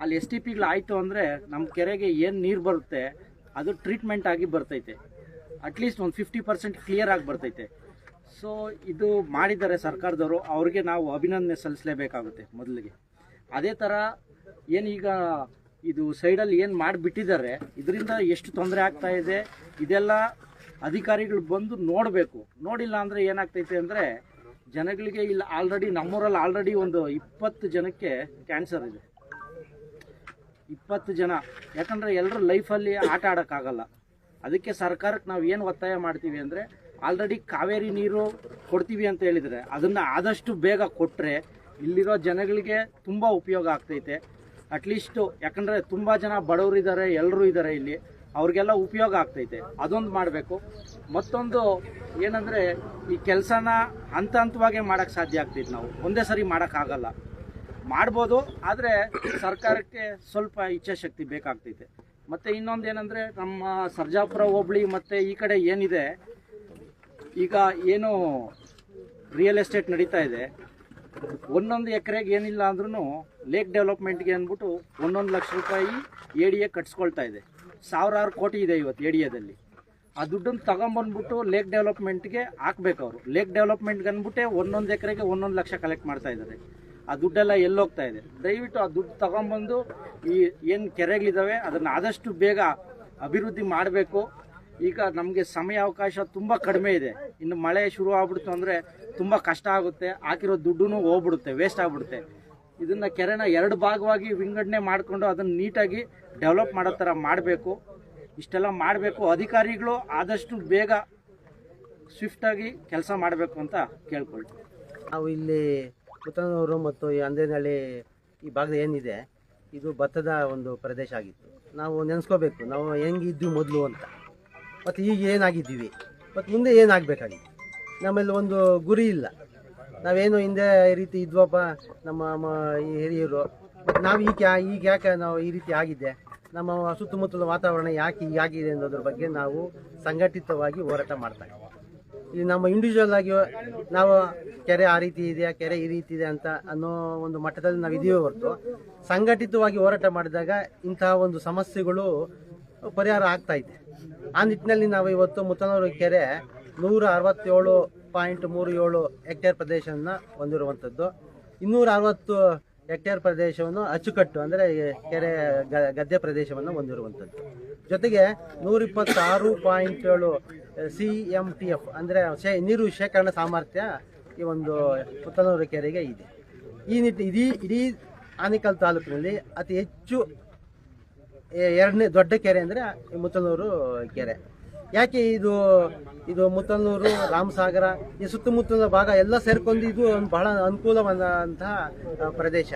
ಅಲ್ಲಿ STPಗಳು ಆಯಿತು ಅಂದರೆ ನಮ್ಮ ಕೆರೆಗೆ ಏನು ನೀರು ಬರುತ್ತೆ ಅದು ಟ್ರೀಟ್ಮೆಂಟ್ ಆಗಿ ಬರ್ತೈತೆ, ಅಟ್ಲೀಸ್ಟ್ ಒಂದು 50% ಕ್ಲಿಯರ್ ಆಗಿ ಬರ್ತೈತೆ. ಸೊ ಇದು ಮಾಡಿದ್ದಾರೆ ಸರ್ಕಾರದವರು, ಅವ್ರಿಗೆ ನಾವು ಅಭಿನಂದನೆ ಸಲ್ಲಿಸಲೇಬೇಕಾಗುತ್ತೆ ಮೊದಲಿಗೆ. ಅದೇ ಥರ ಏನೀಗ ಇದು ಸೈಡಲ್ಲಿ ಏನು ಮಾಡಿಬಿಟ್ಟಿದ್ದಾರೆ ಇದರಿಂದ ಎಷ್ಟು ತೊಂದರೆ ಆಗ್ತಾ ಇದೆ ಇದೆಲ್ಲ ಅಧಿಕಾರಿಗಳು ಬಂದು ನೋಡಬೇಕು. ನೋಡಿಲ್ಲ ಅಂದರೆ ಏನಾಗ್ತೈತೆ ಅಂದರೆ ಜನಗಳಿಗೆ ಇಲ್ಲಿ ಆಲ್ರೆಡಿ ನಮ್ಮೂರಲ್ಲಿ ಆಲ್ರೆಡಿ ಒಂದು 20 ಜನಕ್ಕೆ ಕ್ಯಾನ್ಸರ್ ಇದೆ. 20 ಜನ, ಯಾಕಂದರೆ ಎಲ್ಲರೂ ಲೈಫಲ್ಲಿ ಆಟ ಆಡೋಕ್ಕಾಗಲ್ಲ. ಅದಕ್ಕೆ ಸರ್ಕಾರಕ್ಕೆ ನಾವು ಏನು ಒತ್ತಾಯ ಮಾಡ್ತೀವಿ ಅಂದರೆ ಆಲ್ರೆಡಿ ಕಾವೇರಿ ನೀರು ಕೊಡ್ತೀವಿ ಅಂತ ಹೇಳಿದರೆ ಅದನ್ನು ಆದಷ್ಟು ಬೇಗ ಕೊಟ್ಟರೆ ಇಲ್ಲಿರೋ ಜನಗಳಿಗೆ ತುಂಬ ಉಪಯೋಗ ಆಗ್ತೈತೆ. ಅಟ್ಲೀಸ್ಟು ಯಾಕಂದರೆ ತುಂಬ ಜನ ಬಡವರಿದ್ದಾರೆ, ಎಲ್ಲರೂ ಇದ್ದಾರೆ ಇಲ್ಲಿ, ಅವ್ರಿಗೆಲ್ಲ ಉಪಯೋಗ ಆಗ್ತೈತೆ. ಅದೊಂದು ಮಾಡಬೇಕು. ಮತ್ತೊಂದು ಏನಂದರೆ ಈ ಕೆಲಸನ ಹಂತ ಹಂತವಾಗೇ ಮಾಡೋಕ್ಕೆ ಸಾಧ್ಯ ಆಗ್ತೈತೆ, ನಾವು ಒಂದೇ ಸರಿ ಮಾಡೋಕ್ಕಾಗಲ್ಲ. ಮಾಡ್ಬೋದು, ಆದರೆ ಸರ್ಕಾರಕ್ಕೆ ಸ್ವಲ್ಪ ಇಚ್ಛಾಶಕ್ತಿ ಬೇಕಾಗ್ತೈತೆ. ಮತ್ತು ಇನ್ನೊಂದು ಏನಂದರೆ ನಮ್ಮ ಸರ್ಜಾಪುರ ಹೋಬಳಿ ಮತ್ತು ಈ ಕಡೆ ಏನಿದೆ ಈಗ ಏನು ರಿಯಲ್ ಎಸ್ಟೇಟ್ ನಡೀತಾ ಇದೆ, 1 ಎಕರೆಗೆ ಏನಿಲ್ಲ ಅಂದ್ರೂ ಲೇಕ್ ಡೆವಲಪ್ಮೆಂಟ್ಗೆ ಅಂದ್ಬಿಟ್ಟು 1 ಲಕ್ಷ ರೂಪಾಯಿ ADA ಕಟ್ಸ್ಕೊಳ್ತಾ ಇದೆ. 1000 ಕೋಟಿ ಇದೆ ಇವತ್ತು ADAದಲ್ಲಿ. ಆ ದುಡ್ಡನ್ನು ತಗೊಂಬಂದ್ಬಿಟ್ಟು ಲೇಕ್ ಡೆವಲಪ್ಮೆಂಟ್ಗೆ ಹಾಕ್ಬೇಕು ಅವರು. ಲೇಕ್ ಡೆವಲಪ್ಮೆಂಟ್ಗೆ ಅಂದ್ಬಿಟ್ಟೆ 1 ಎಕರೆಗೆ 1 ಲಕ್ಷ ಕಲೆಕ್ಟ್ ಮಾಡ್ತಾ ಇದ್ದಾರೆ. ಆ ದುಡ್ಡೆಲ್ಲ ಎಲ್ಲೋಗ್ತಾ ಇದೆ. ದಯವಿಟ್ಟು ಆ ದುಡ್ಡು ತಗೊಂಬಂದು ಈ ಏನು ಕೆರೆಗಳಿದ್ದಾವೆ ಅದನ್ನು ಆದಷ್ಟು ಬೇಗ ಅಭಿವೃದ್ಧಿ ಮಾಡಬೇಕು. ಈಗ ನಮಗೆ ಸಮಯಾವಕಾಶ ತುಂಬ ಕಡಿಮೆ ಇದೆ. ಇನ್ನು ಮಳೆ ಶುರು ಆಗ್ಬಿಡ್ತು ಅಂದರೆ ತುಂಬ ಕಷ್ಟ ಆಗುತ್ತೆ, ಹಾಕಿರೋ ದುಡ್ಡು ಹೋಗ್ಬಿಡುತ್ತೆ, ವೇಸ್ಟ್ ಆಗಿಬಿಡುತ್ತೆ. ಇದನ್ನು ಕೆರೆನ 2 ಭಾಗವಾಗಿ ವಿಂಗಡಣೆ ಮಾಡಿಕೊಂಡು ಅದನ್ನು ನೀಟಾಗಿ ಡೆವಲಪ್ ಮಾಡೋ ಥರ ಮಾಡಬೇಕು. ಇಷ್ಟೆಲ್ಲ ಮಾಡಬೇಕು. ಅಧಿಕಾರಿಗಳು ಆದಷ್ಟು ಬೇಗ ಸ್ವಿಫ್ಟಾಗಿ ಕೆಲಸ ಮಾಡಬೇಕು ಅಂತ ಕೇಳ್ಕೊಳ್ತೀವಿ. ನಾವು ಇಲ್ಲಿ ಮುತ್ತನೂರು ಮತ್ತು ಈ ಅಂದ್ರೇನಹಳ್ಳಿ ಈ ಭಾಗದ ಏನಿದೆ ಇದು ಭತ್ತದ ಒಂದು ಪ್ರದೇಶ ಆಗಿತ್ತು. ನಾವು ನೆನೆಸ್ಕೋಬೇಕು ನಾವು ಹೆಂಗಿದ್ವಿ ಮೊದಲು ಅಂತ, ಮತ್ತು ಈಗ ಏನಾಗಿದ್ದೀವಿ, ಮತ್ತು ಮುಂದೆ ಏನಾಗಬೇಕಾಗಿತ್ತು. ನಮ್ಮಲ್ಲಿ ಒಂದು ಗುರಿ ಇಲ್ಲ. ನಾವೇನು ಹಿಂದೆ ಈ ರೀತಿ ಇದ್ವಪ್ಪ ನಮ್ಮ ಈ ಹಿರಿಯರು, ಮತ್ತು ನಾವು ಈಗ ಯಾಕೆ ನಾವು ಈ ರೀತಿ ಆಗಿದೆ, ನಮ್ಮ ಸುತ್ತಮುತ್ತಲ ವಾತಾವರಣ ಯಾಕೆ ಹೀಗಾಗಿದೆ ಅನ್ನೋದ್ರ ಬಗ್ಗೆ ನಾವು ಸಂಘಟಿತವಾಗಿ ಹೋರಾಟ ಮಾಡ್ತಾ ಇದ್ದೀವಿ. ಇಲ್ಲಿ ನಮ್ಮ ಇಂಡಿವಿಜುವಲ್ ಆಗಿ ನಾವು ಕೆರೆ ಆ ರೀತಿ ಇದೆ, ಕೆರೆ ಈ ರೀತಿ ಇದೆ ಅಂತ ಅನ್ನೋ ಒಂದು ಮಟ್ಟದಲ್ಲಿ ನಾವು ಇದೀವೇ ಹೊರತು ಸಂಘಟಿತವಾಗಿ ಹೋರಾಟ ಮಾಡಿದಾಗ ಇಂತಹ ಒಂದು ಸಮಸ್ಯೆಗಳು ಪರಿಹಾರ ಆಗ್ತಾ ಇದೆ. ಆ ನಿಟ್ಟಿನಲ್ಲಿ ನಾವು ಇವತ್ತು ಮುತ್ತನೂರು ಕೆರೆ 167.37 ಹೆಕ್ಟೇರ್ ಪ್ರದೇಶವನ್ನು ಹೊಂದಿರುವಂಥದ್ದು. 260 ಹೆಕ್ಟೇರ್ ಪ್ರದೇಶವನ್ನು ಅಚ್ಚುಕಟ್ಟು ಅಂದರೆ ಕೆರೆ ಗದ್ದೆ ಪ್ರದೇಶವನ್ನು ಹೊಂದಿರುವಂಥದ್ದು. ಜೊತೆಗೆ 126.7 CMTF ಅಂದರೆ ನೀರು ಶೇಖರಣಾ ಸಾಮರ್ಥ್ಯ ಈ ಒಂದು ಮುತ್ತನೂರು ಕೆರೆಗೆ ಇದೆ. ಈ ಇಡೀ ಆನೇಕಲ್ ತಾಲೂಕಿನಲ್ಲಿ ಅತಿ ಹೆಚ್ಚು 2ನೇ ದೊಡ್ಡ ಕೆರೆ ಅಂದರೆ ಮುತ್ತನೂರು ಕೆರೆ. ಯಾಕೆ ಇದು ಮುತ್ತನೂರು, ರಾಮಸಾಗರ ಈ ಸುತ್ತಮುತ್ತಲ ಭಾಗ ಎಲ್ಲ ಸೇರ್ಕೊಂಡು ಇದು ಒಂದು ಬಹಳ ಅನುಕೂಲವಾದಂತಹ ಪ್ರದೇಶ.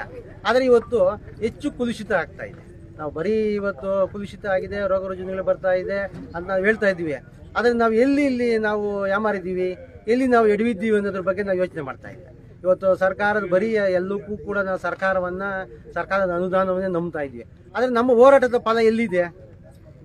ಆದರೆ ಇವತ್ತು ಹೆಚ್ಚು ಕುಲುಷಿತ ಆಗ್ತಾ ಇದೆ. ನಾವು ಬರೀ ಇವತ್ತು ಕುಲುಷಿತ ಆಗಿದೆ, ರೋಗ ರುಜಿನಗಳು ಬರ್ತಾ ಇದೆ ಅಂತ ನಾವು ಹೇಳ್ತಾ ಇದ್ದೀವಿ. ಆದರೆ ನಾವು ಇಲ್ಲಿ ನಾವು ಯಾಮಾರಿದ್ದೀವಿ, ಎಲ್ಲಿ ನಾವು ಎಡವಿದ್ದೀವಿ ಅನ್ನೋದ್ರ ಬಗ್ಗೆ ನಾವು ಯೋಚನೆ ಮಾಡ್ತಾ ಇದ್ದೀವಿ. ಇವತ್ತು ಸರ್ಕಾರದ ಬರೀ ಎಲ್ಲಕ್ಕೂ ಕೂಡ ನಾವು ಸರ್ಕಾರದ ಅನುದಾನವನ್ನೇ ನಂಬ್ತಾ ಇದ್ವಿ. ಆದರೆ ನಮ್ಮ ಹೋರಾಟದ ಫಲ ಎಲ್ಲಿದೆ?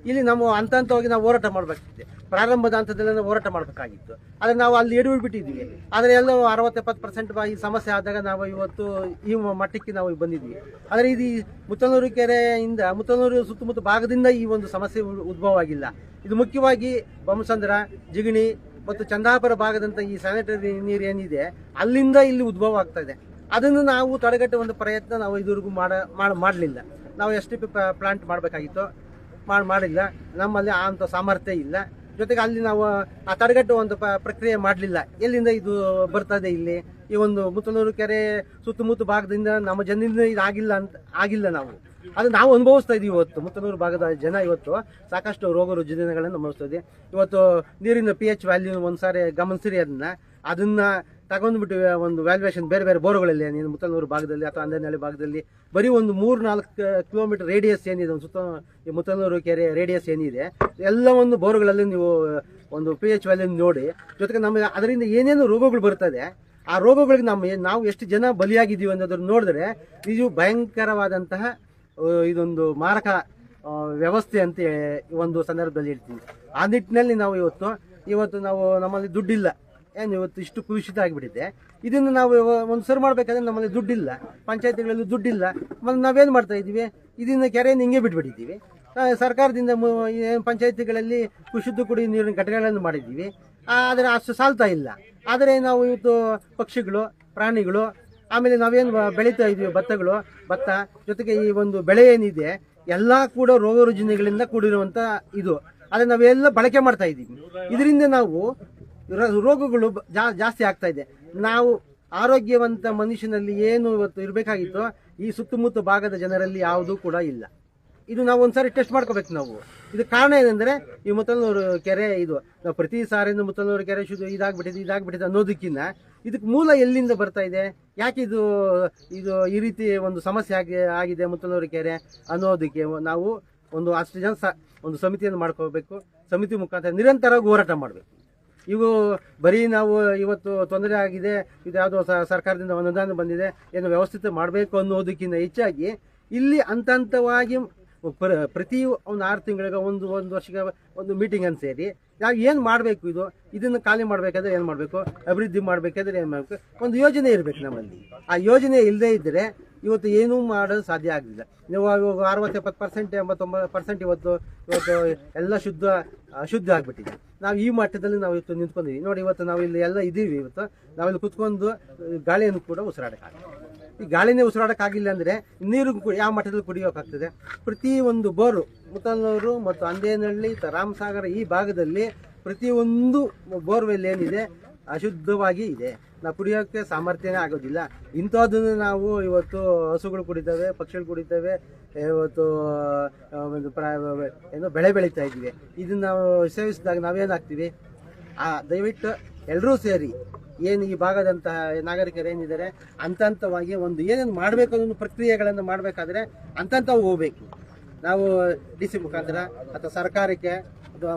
ಇಲ್ಲಿ ನಾವು ಹಂತವಾಗಿ ನಾವು ಹೋರಾಟ ಮಾಡಬೇಕಿದೆ. ಪ್ರಾರಂಭದ ಹಂತದಲ್ಲಿ ನಾವು ಹೋರಾಟ ಮಾಡಬೇಕಾಗಿತ್ತು, ಆದರೆ ನಾವು ಅಲ್ಲಿ ಎಡವಿಬಿಟ್ಟಿದ್ವಿ. ಆದರೆ ಎಲ್ಲ 60-70% ಈ ಸಮಸ್ಯೆ ಆದಾಗ ನಾವು ಇವತ್ತು ಈ ಮಟ್ಟಕ್ಕೆ ನಾವು ಬಂದಿದ್ವಿ. ಆದರೆ ಇದು ಮುತ್ತನೂರು ಕೆರೆಯಿಂದ ಮುತ್ತನೂರು ಸುತ್ತಮುತ್ತ ಭಾಗದಿಂದ ಈ ಒಂದು ಸಮಸ್ಯೆ ಉದ್ಭವ ಆಗಿಲ್ಲ. ಇದು ಮುಖ್ಯವಾಗಿ ಬೊಮ್ಮಸಂದ್ರ, ಜಿಗಣಿ ಮತ್ತು ಚಂದಾಪುರ ಭಾಗದಂಥ ಈ ಸ್ಯಾನಿಟರಿ ನೀರು ಏನಿದೆ ಅಲ್ಲಿಂದ ಇಲ್ಲಿ ಉದ್ಭವ ಆಗ್ತಾ ಇದೆ. ಅದನ್ನು ನಾವು ತಡೆಗಟ್ಟುವ ಒಂದು ಪ್ರಯತ್ನ ನಾವು ಇದುವರೆಗೂ ಮಾಡಲಿಲ್ಲ. ನಾವು STP ಪ್ಲಾಂಟ್ ಮಾಡಬೇಕಾಗಿತ್ತು, ಮಾಡಿಲ್ಲ. ನಮ್ಮಲ್ಲಿ ಅಂಥ ಸಾಮರ್ಥ್ಯ ಇಲ್ಲ. ಜೊತೆಗೆ ಅಲ್ಲಿ ನಾವು ಆ ತಡೆಗಟ್ಟುವಂಥ ಪ್ರಕ್ರಿಯೆ ಮಾಡಲಿಲ್ಲ. ಎಲ್ಲಿಂದ ಇದು ಬರ್ತದೆ ಇಲ್ಲಿ ಈ ಒಂದು ಮುತ್ತನೂರು ಕೆರೆ ಸುತ್ತಮುತ್ತ ಭಾಗದಿಂದ ನಮ್ಮ ಜನರಿಂದ ಇದು ಆಗಿಲ್ಲ ನಾವು ಅದು ನಾವು ಅನುಭವಿಸ್ತಾ ಇದೀವಿ. ಇವತ್ತು ಮುತ್ತನೂರು ಭಾಗದ ಜನ ಇವತ್ತು ಸಾಕಷ್ಟು ರೋಗ ರುಜಿನಗಳನ್ನು ಅನುಭವಿಸ್ತಾ ಇದೆ. ಇವತ್ತು ನೀರಿನ pH ವ್ಯಾಲ್ಯೂ ಒಂದ್ಸಾರಿ ಗಮನಿಸಿರಿ, ಅದನ್ನ ತಗೊಂಡ್ಬಿಟ್ಟು ಒಂದು ವ್ಯಾಲ್ಯೂಯೇಷನ್ ಬೇರೆ ಬೇರೆ ಬೋರ್ಗಳಲ್ಲಿ ಏನಿದೆ ಮುತ್ತನೂರು ಭಾಗದಲ್ಲಿ ಅಥವಾ ಅಂದನಹಳ್ಳಿ ಭಾಗದಲ್ಲಿ ಬರೀ ಒಂದು 3-4 ಕಿಲೋಮೀಟರ್ ರೇಡಿಯಸ್ ಏನಿದೆ ಒಂದು ಸುತ್ತ ಈ ಮುತ್ತನೂರು ಕೆರೆ ರೇಡಿಯಸ್ ಏನಿದೆ ಎಲ್ಲ ಒಂದು ಬೋರ್ಗಳಲ್ಲಿ ನೀವು ಒಂದು pH ವ್ಯಾಲ್ಯೂ ನೋಡಿ. ಜೊತೆಗೆ ನಮಗೆ ಅದರಿಂದ ಏನೇನು ರೋಗಗಳು ಬರ್ತದೆ ಆ ರೋಗಗಳಿಗೆ ನಾವು ಎಷ್ಟು ಜನ ಬಲಿಯಾಗಿದ್ದೀವಿ ಅನ್ನೋದನ್ನು ನೋಡಿದ್ರೆ ಇದು ಭಯಂಕರವಾದಂತಹ ಇದೊಂದು ಮಾರಕ ವ್ಯವಸ್ಥೆ ಅಂತ ಒಂದು ಸಂದರ್ಭದಲ್ಲಿ ಹೇಳ್ತೀವಿ. ಆ ನಿಟ್ಟಿನಲ್ಲಿ ನಾವು ಇವತ್ತು ನಾವು ನಮ್ಮಲ್ಲಿ ದುಡ್ಡಿಲ್ಲ, ಏನು ಇವತ್ತು ಇಷ್ಟು ಕುಲುಷಿತ ಆಗಿಬಿಟ್ಟಿದೆ. ಇದನ್ನು ನಾವು ಒಂದು ಸರಿ ಮಾಡಬೇಕಾದ್ರೆ ನಮ್ಮಲ್ಲಿ ದುಡ್ಡಿಲ್ಲ, ಪಂಚಾಯತಿಗಳಲ್ಲಿ ದುಡ್ಡಿಲ್ಲ. ಮತ್ತು ನಾವೇನು ಮಾಡ್ತಾ ಇದ್ದೀವಿ, ಇದನ್ನು ಕೆರೆಯನ್ನು ಹಿಂಗೆ ಬಿಟ್ಬಿಟ್ಟಿದ್ದೀವಿ. ಸರ್ಕಾರದಿಂದ ಪಂಚಾಯತಿಗಳಲ್ಲಿ ಶುದ್ಧ ಕುಡಿಯುವ ನೀರಿನ ಘಟಕಗಳನ್ನು ಮಾಡಿದ್ದೀವಿ, ಆದರೆ ಅಷ್ಟು ಸಾಲ್ತಾ ಇಲ್ಲ. ಆದರೆ ನಾವು ಇವತ್ತು ಪಕ್ಷಿಗಳು, ಪ್ರಾಣಿಗಳು, ಆಮೇಲೆ ನಾವೇನು ಬೆಳೀತಾ ಇದ್ದೀವಿ ಭತ್ತ ಜೊತೆಗೆ ಈ ಒಂದು ಬೆಳೆ ಏನಿದೆ ಎಲ್ಲ ಕೂಡ ರೋಗ ರುಜಿನಗಳಿಂದ ಕೂಡಿರುವಂಥ ಇದು. ಆದರೆ ನಾವೆಲ್ಲ ಬಳಕೆ ಮಾಡ್ತಾ ಇದ್ದೀವಿ. ಇದರಿಂದ ನಾವು ರೋಗಗಳು ಜಾಸ್ತಿ ಆಗ್ತಾ ಇದೆ. ನಾವು ಆರೋಗ್ಯವಂತ ಮನುಷ್ಯನಲ್ಲಿ ಏನು ಇವತ್ತು ಇರಬೇಕಾಗಿತ್ತು ಈ ಸುತ್ತಮುತ್ತ ಭಾಗದ ಜನರಲ್ಲಿ ಯಾವುದೂ ಕೂಡ ಇಲ್ಲ. ಇದು ನಾವು ಒಂದ್ಸಾರಿ ಟೆಸ್ಟ್ ಮಾಡ್ಕೋಬೇಕು ನಾವು. ಇದು ಕಾರಣ ಏನಂದ್ರೆ ಈ ಮುತ್ತನೂರು ಕೆರೆ ಇದು ನಾವು ಪ್ರತಿ ಸಾರಿಯಿಂದ ಮುತ್ತನೂರು ಕೆರೆ ಶುದ್ಧ ಇದಾಗ್ಬಿಟ್ಟಿದೆ ಅನ್ನೋದಕ್ಕಿಂತ ಇದಕ್ಕೆ ಮೂಲ ಎಲ್ಲಿಂದ ಬರ್ತಾ ಇದೆ, ಯಾಕೆ ಇದು ಈ ರೀತಿ ಒಂದು ಸಮಸ್ಯೆ ಆಗಿದೆ ಮುತ್ತನೂರು ಕೆರೆ ಅನ್ನೋದಕ್ಕೆ ನಾವು ಒಂದು ಅಷ್ಟು ಜನ ಒಂದು ಸಮಿತಿಯನ್ನು ಮಾಡ್ಕೋಬೇಕು. ಸಮಿತಿ ಮುಖಾಂತರ ನಿರಂತರವಾಗಿ ಹೋರಾಟ ಮಾಡಬೇಕು. ಇವು ಬರೀ ನಾವು ಇವತ್ತು ತೊಂದರೆ ಆಗಿದೆ, ಇದು ಯಾವುದೋ ಸರ್ಕಾರದಿಂದ ಅನುದಾನ ಬಂದಿದೆ, ಏನು ವ್ಯವಸ್ಥಿತ ಮಾಡಬೇಕು ಅನ್ನೋದಕ್ಕಿಂತ ಹೆಚ್ಚಾಗಿ ಇಲ್ಲಿ ಹಂತವಾಗಿ ಪ್ರತಿ ಒಂದು 6 ತಿಂಗಳಿಗೆ ಒಂದು ವರ್ಷಕ್ಕೆ ಒಂದು ಮೀಟಿಂಗ್ ಅಂತ ಸೇರಿ ನಾವು ಏನು ಮಾಡಬೇಕು, ಇದನ್ನು ಖಾಲಿ ಮಾಡಬೇಕಾದ್ರೆ ಏನು ಮಾಡಬೇಕು, ಅಭಿವೃದ್ಧಿ ಮಾಡಬೇಕಾದ್ರೆ ಏನು ಮಾಡಬೇಕು, ಒಂದು ಯೋಜನೆ ಇರಬೇಕು ನಮ್ಮಲ್ಲಿ. ಆ ಯೋಜನೆ ಇಲ್ಲದೇ ಇದ್ದರೆ ಇವತ್ತು ಏನೂ ಮಾಡೋದು ಸಾಧ್ಯ ಆಗಲಿಲ್ಲ. ನೀವು 60-70%, 89% ಇವತ್ತು ಎಲ್ಲ ಅಶುದ್ಧ ಆಗಿಬಿಟ್ಟಿದೆ. ನಾವು ಈ ಮಟ್ಟದಲ್ಲಿ ನಾವು ಇವತ್ತು ನಿಂತ್ಕೊಂಡಿದ್ದೀವಿ ನೋಡಿ. ಇವತ್ತು ನಾವು ಇಲ್ಲಿ ಎಲ್ಲ ಇದ್ದೀವಿ. ಇವತ್ತು ನಾವಿಲ್ಲಿ ಕುತ್ಕೊಂಡು ಗಾಳಿಯನ್ನು ಕೂಡ ಉಸಿರಾಡೋಕ್ಕಾಗಲ್ಲ. ಈ ಗಾಳಿನೇ ಉಸಿರಾಡೋಕ್ಕಾಗಿಲ್ಲ ಅಂದರೆ ನೀರು ಯಾವ ಮಟ್ಟದಲ್ಲಿ ಕುಡಿಯೋಕ್ಕಾಗ್ತದೆ? ಪ್ರತಿ ಒಂದು ಬೋರು ಮುತ್ತನೂರು ಮತ್ತು ಅಂದೇನಹಳ್ಳಿ ರಾಮಸಾಗರ ಈ ಭಾಗದಲ್ಲಿ ಪ್ರತಿಯೊಂದು ಬೋರ್ವೆಲ್ ಏನಿದೆ ಅಶುದ್ಧವಾಗಿ ಇದೆ. ನಾವು ಕುಡಿಯೋಕ್ಕೆ ಸಾಮರ್ಥ್ಯನೇ ಆಗೋದಿಲ್ಲ. ಇಂಥದ್ದನ್ನು ನಾವು ಇವತ್ತು ಹಸುಗಳು ಕುಡಿತವೆ, ಪಕ್ಷಿಗಳು ಕುಡಿತವೆ, ಇವತ್ತು ಏನೋ ಬೆಳೆ ಬೆಳೀತಾ ಇದ್ದೀವಿ. ಇದನ್ನು ನಾವು ಸೇವಿಸಿದಾಗ ನಾವೇನಾಗ್ತೀವಿ? ದಯವಿಟ್ಟು ಎಲ್ಲರೂ ಸೇರಿ ಏನು ಈ ಭಾಗದಂತಹ ನಾಗರಿಕರು ಏನಿದ್ದಾರೆ ಹಂತವಾಗಿ ಒಂದು ಏನೇನು ಮಾಡಬೇಕು ಅನ್ನೋ ಪ್ರಕ್ರಿಯೆಗಳನ್ನು ಮಾಡಬೇಕಾದ್ರೆ ಹಂತವಾಗಿ ಹೋಗ್ಬೇಕು. ನಾವು DC ಮುಖಾಂತರ ಅಥವಾ ಸರ್ಕಾರಕ್ಕೆ ಅಥವಾ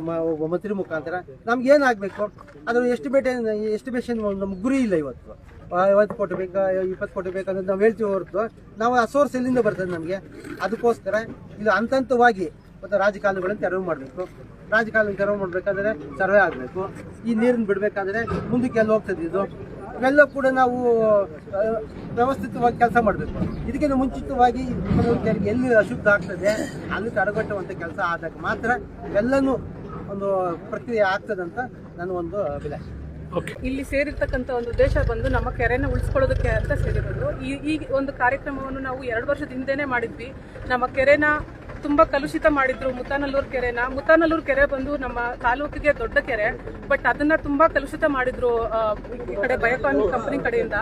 ಮಂತ್ರಿ ಮುಖಾಂತರ ನಮ್ಗೆ ಏನಾಗಬೇಕು ಅದರ ಎಸ್ಟಿಮೇಷನ್ ನಮ್ಗೆ ಗುರಿ ಇಲ್ಲ. ಇವತ್ತು 50 ಕೋಟಿ ಬೇಕಾ 20 ಕೋಟಿ ಬೇಕಂದ್ರೆ ನಾವು ಹೇಳ್ತೀವಿ ಹೊರತು ನಾವು ಆ ಸೋರ್ಸ್ ಎಲ್ಲಿಂದ ಬರ್ತದೆ ನಮಗೆ? ಅದಕ್ಕೋಸ್ಕರ ಇದು ಹಂತವಾಗಿ ಮತ್ತು ರಾಜಕಾಲುಗಳನ್ನು ತೆರವು ಮಾಡಬೇಕು. ರಾಜಕಾಲುಗಳನ್ನು ತೆರವು ಮಾಡಬೇಕಾದ್ರೆ ಸರ್ವೆ ಆಗಬೇಕು. ಈ ನೀರನ್ನು ಬಿಡಬೇಕಾದ್ರೆ ಮುಂದಕ್ಕೆ ಎಲ್ಲ ಹೋಗ್ತದೆ. ಇವೆಲ್ಲ ಕೂಡ ನಾವು ವ್ಯವಸ್ಥಿತವಾಗಿ ಕೆಲಸ ಮಾಡಬೇಕು. ಇದಕ್ಕಿಂತ ಮುಂಚಿತವಾಗಿ ಎಲ್ಲಿ ಅಶುದ್ಧ ಆಗ್ತದೆ ಅಲ್ಲಿ ತಡೆಗಟ್ಟುವಂಥ ಕೆಲಸ ಆದಾಗ ಮಾತ್ರ ಇವೆಲ್ಲನೂ ಒಂದು ಪ್ರಕ್ರಿಯೆ ಆಗ್ತದಂತ ನನ್ನ ಒಂದು ಅಭಿಲಾಷೆ. ಇಲ್ಲಿ ಸೇರಿರ್ತಕ್ಕಂಥ ಒಂದು ಉದ್ದೇಶ ಬಂದು ನಮ್ಮ ಕೆರೆನ ಉಳಿಸ್ಕೊಳ್ಳೋದಕ್ಕೆ ಅಂತ ಸೇರಿರೋದು. ಈ ಒಂದು ಕಾರ್ಯಕ್ರಮವನ್ನು ನಾವು 2 ವರ್ಷದ ಹಿಂದೆನೆ ಮಾಡಿದ್ವಿ. ನಮ್ಮ ಕೆರೆನ ತುಂಬಾ ಕಲುಷಿತ ಮಾಡಿದ್ರು ಮುತ್ತನಲ್ಲೂರು ಕೆರೆನ. ಮುತ್ತನಲ್ಲೂರು ಕೆರೆ ಬಂದು ನಮ್ಮ ತಾಲೂಕಿಗೆ ದೊಡ್ಡ ಕೆರೆ, ಬಟ್ ಅದನ್ನ ತುಂಬಾ ಕಲುಷಿತ ಮಾಡಿದ್ರು ಈ ಕಡೆ ಬಯೋಕಾನ್ ಕಂಪನಿ ಕಡೆಯಿಂದ.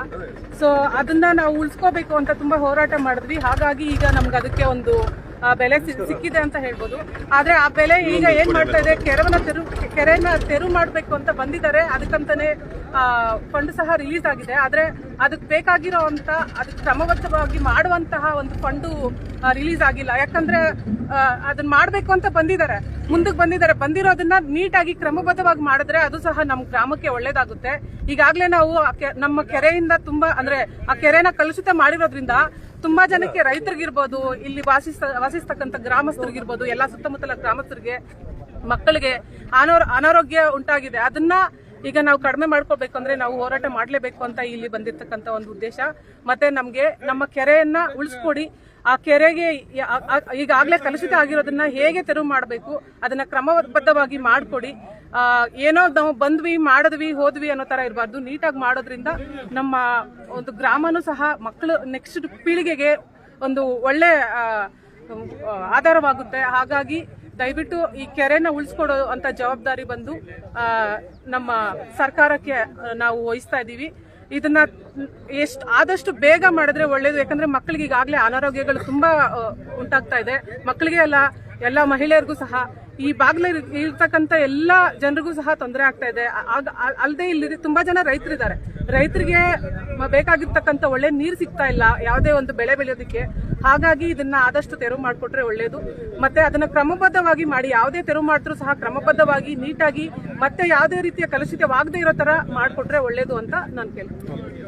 ಸೊ ಅದನ್ನ ನಾವು ಉಳಿಸ್ಕೋಬೇಕು ಅಂತ ತುಂಬಾ ಹೋರಾಟ ಮಾಡಿದ್ವಿ. ಹಾಗಾಗಿ ಈಗ ನಮ್ಗೆ ಅದಕ್ಕೆ ಒಂದು ಬೆಲೆ ಸಿಕ್ಕಿದೆ ಅಂತ ಹೇಳ್ಬೋದು. ಆದ್ರೆ ಆ ಬೆಲೆ ಈಗ ಏನ್ ಮಾಡ್ತಾ ಇದೆ, ಕೆರೆನ ತೆರವು ಮಾಡ್ಬೇಕು ಅಂತ ಬಂದಿದ್ದಾರೆ. ಅದಕ್ಕಂತಾನೆ ಫಂಡ್ ಸಹ ರಿಲೀಸ್ ಆಗಿದೆ. ಆದ್ರೆ ಅದಕ್ಕೆ ಬೇಕಾಗಿರೋ ಅಂತ ಅದಕ್ಕೆ ಕ್ರಮಬದ್ಧವಾಗಿ ಮಾಡುವಂತಹ ಒಂದು ಫಂಡು ರಿಲೀಸ್ ಆಗಿಲ್ಲ. ಯಾಕಂದ್ರೆ ಅದನ್ನ ಮಾಡ್ಬೇಕು ಅಂತ ಮುಂದಕ್ಕೆ ಬಂದಿರೋದನ್ನ ನೀಟಾಗಿ ಕ್ರಮಬದ್ಧವಾಗಿ ಮಾಡಿದ್ರೆ ಅದು ಸಹ ನಮ್ಮ ಗ್ರಾಮಕ್ಕೆ ಒಳ್ಳೇದಾಗುತ್ತೆ. ಈಗಾಗಲೇ ನಾವು ನಮ್ಮ ಕೆರೆಯಿಂದ ತುಂಬಾ ಅಂದ್ರೆ ಆ ಕೆರೆನ ಕಲುಷಿತ ಮಾಡಿರೋದ್ರಿಂದ ತುಂಬಾ ಜನಕ್ಕೆ, ರೈತರಿಗಿರ್ಬೋದು, ಇಲ್ಲಿ ವಾಸಿಸ್ತಕ್ಕಂಥ ಗ್ರಾಮಸ್ಥರಿಗಿರ್ಬೋದು, ಎಲ್ಲಾ ಸುತ್ತಮುತ್ತಲ ಗ್ರಾಮಸ್ಥರಿಗೆ, ಮಕ್ಕಳಿಗೆ ಅನಾರೋಗ್ಯ ಉಂಟಾಗಿದೆ. ಅದನ್ನ ಈಗ ನಾವು ಕಡಿಮೆ ಮಾಡ್ಕೋಬೇಕಂದ್ರೆ ನಾವು ಹೋರಾಟ ಮಾಡಲೇಬೇಕು ಅಂತ ಇಲ್ಲಿ ಬಂದಿರತಕ್ಕಂಥ ಒಂದು ಉದ್ದೇಶ. ಮತ್ತೆ ನಮ್ಗೆ ನಮ್ಮ ಕೆರೆಯನ್ನ ಉಳಿಸ್ಕೊಡಿ, ಆ ಕೆರೆಗೆ ಈಗಾಗಲೇ ಕಲುಷಿತ ಆಗಿರೋದನ್ನ ಹೇಗೆ ತೆರವು ಮಾಡಬೇಕು ಅದನ್ನ ಕ್ರಮಬದ್ಧವಾಗಿ ಮಾಡ್ಕೊಡಿ. ಏನೋ ನಾವು ಮಾಡಿದ್ವಿ ಹೋದ್ವಿ ಅನ್ನೋ ತರ ಇರಬಾರ್ದು. ನೀಟಾಗಿ ಮಾಡೋದ್ರಿಂದ ನಮ್ಮ ಒಂದು ಗ್ರಾಮನೂ ಸಹ ಮಕ್ಕಳು ನೆಕ್ಸ್ಟ್ ಪೀಳಿಗೆಗೆ ಒಂದು ಒಳ್ಳೆ ಆಧಾರವಾಗುತ್ತೆ. ಹಾಗಾಗಿ ದಯವಿಟ್ಟು ಈ ಕೆರೆನ ಉಳಿಸ್ಕೊಡೋ ಅಂತ ಜವಾಬ್ದಾರಿ ಬಂದು ನಮ್ಮ ಸರ್ಕಾರಕ್ಕೆ ನಾವು ವಹಿಸ್ತಾ ಇದ್ದೀವಿ. ಇದನ್ನ ಆದಷ್ಟು ಬೇಗ ಮಾಡಿದ್ರೆ ಒಳ್ಳೇದು. ಯಾಕಂದ್ರೆ ಮಕ್ಕಳಿಗೆ ಈಗಾಗಲೇ ಅನಾರೋಗ್ಯಗಳು ತುಂಬಾ ಉಂಟಾಗ್ತಾ ಇದೆ. ಮಕ್ಕಳಿಗೆ ಅಲ್ಲ, ಎಲ್ಲ ಮಹಿಳೆಯರಿಗೂ ಸಹ, ಈ ಭಾಗದಲ್ಲಿ ಇರ್ತಕ್ಕಂಥ ಎಲ್ಲ ಜನರಿಗೂ ಸಹ ತೊಂದರೆ ಆಗ್ತಾ ಇದೆ. ಅಲ್ಲದೆ ಇಲ್ಲಿ ತುಂಬಾ ಜನ ರೈತರಿದ್ದಾರೆ. ರೈತರಿಗೆ ಬೇಕಾಗಿರ್ತಕ್ಕಂಥ ಒಳ್ಳೆ ನೀರು ಸಿಗ್ತಾ ಇಲ್ಲ ಯಾವುದೇ ಒಂದು ಬೆಳೆ ಬೆಳೆಯೋದಕ್ಕೆ. ಹಾಗಾಗಿ ಇದನ್ನ ಆದಷ್ಟು ತೆರವು ಮಾಡಿಕೊಟ್ರೆ ಒಳ್ಳೇದು. ಮತ್ತೆ ಅದನ್ನ ಕ್ರಮಬದ್ಧವಾಗಿ ಮಾಡಿ, ಯಾವುದೇ ತೆರವು ಮಾಡಿದ್ರು ಸಹ ಕ್ರಮಬದ್ಧವಾಗಿ, ನೀಟಾಗಿ, ಮತ್ತೆ ಯಾವುದೇ ರೀತಿಯ ಕಲುಷಿತವಾಗದೇ ಇರೋ ತರ ಮಾಡಿಕೊಟ್ರೆ ಒಳ್ಳೇದು ಅಂತ ನಾನು ಕೇಳ್ತೀನಿ.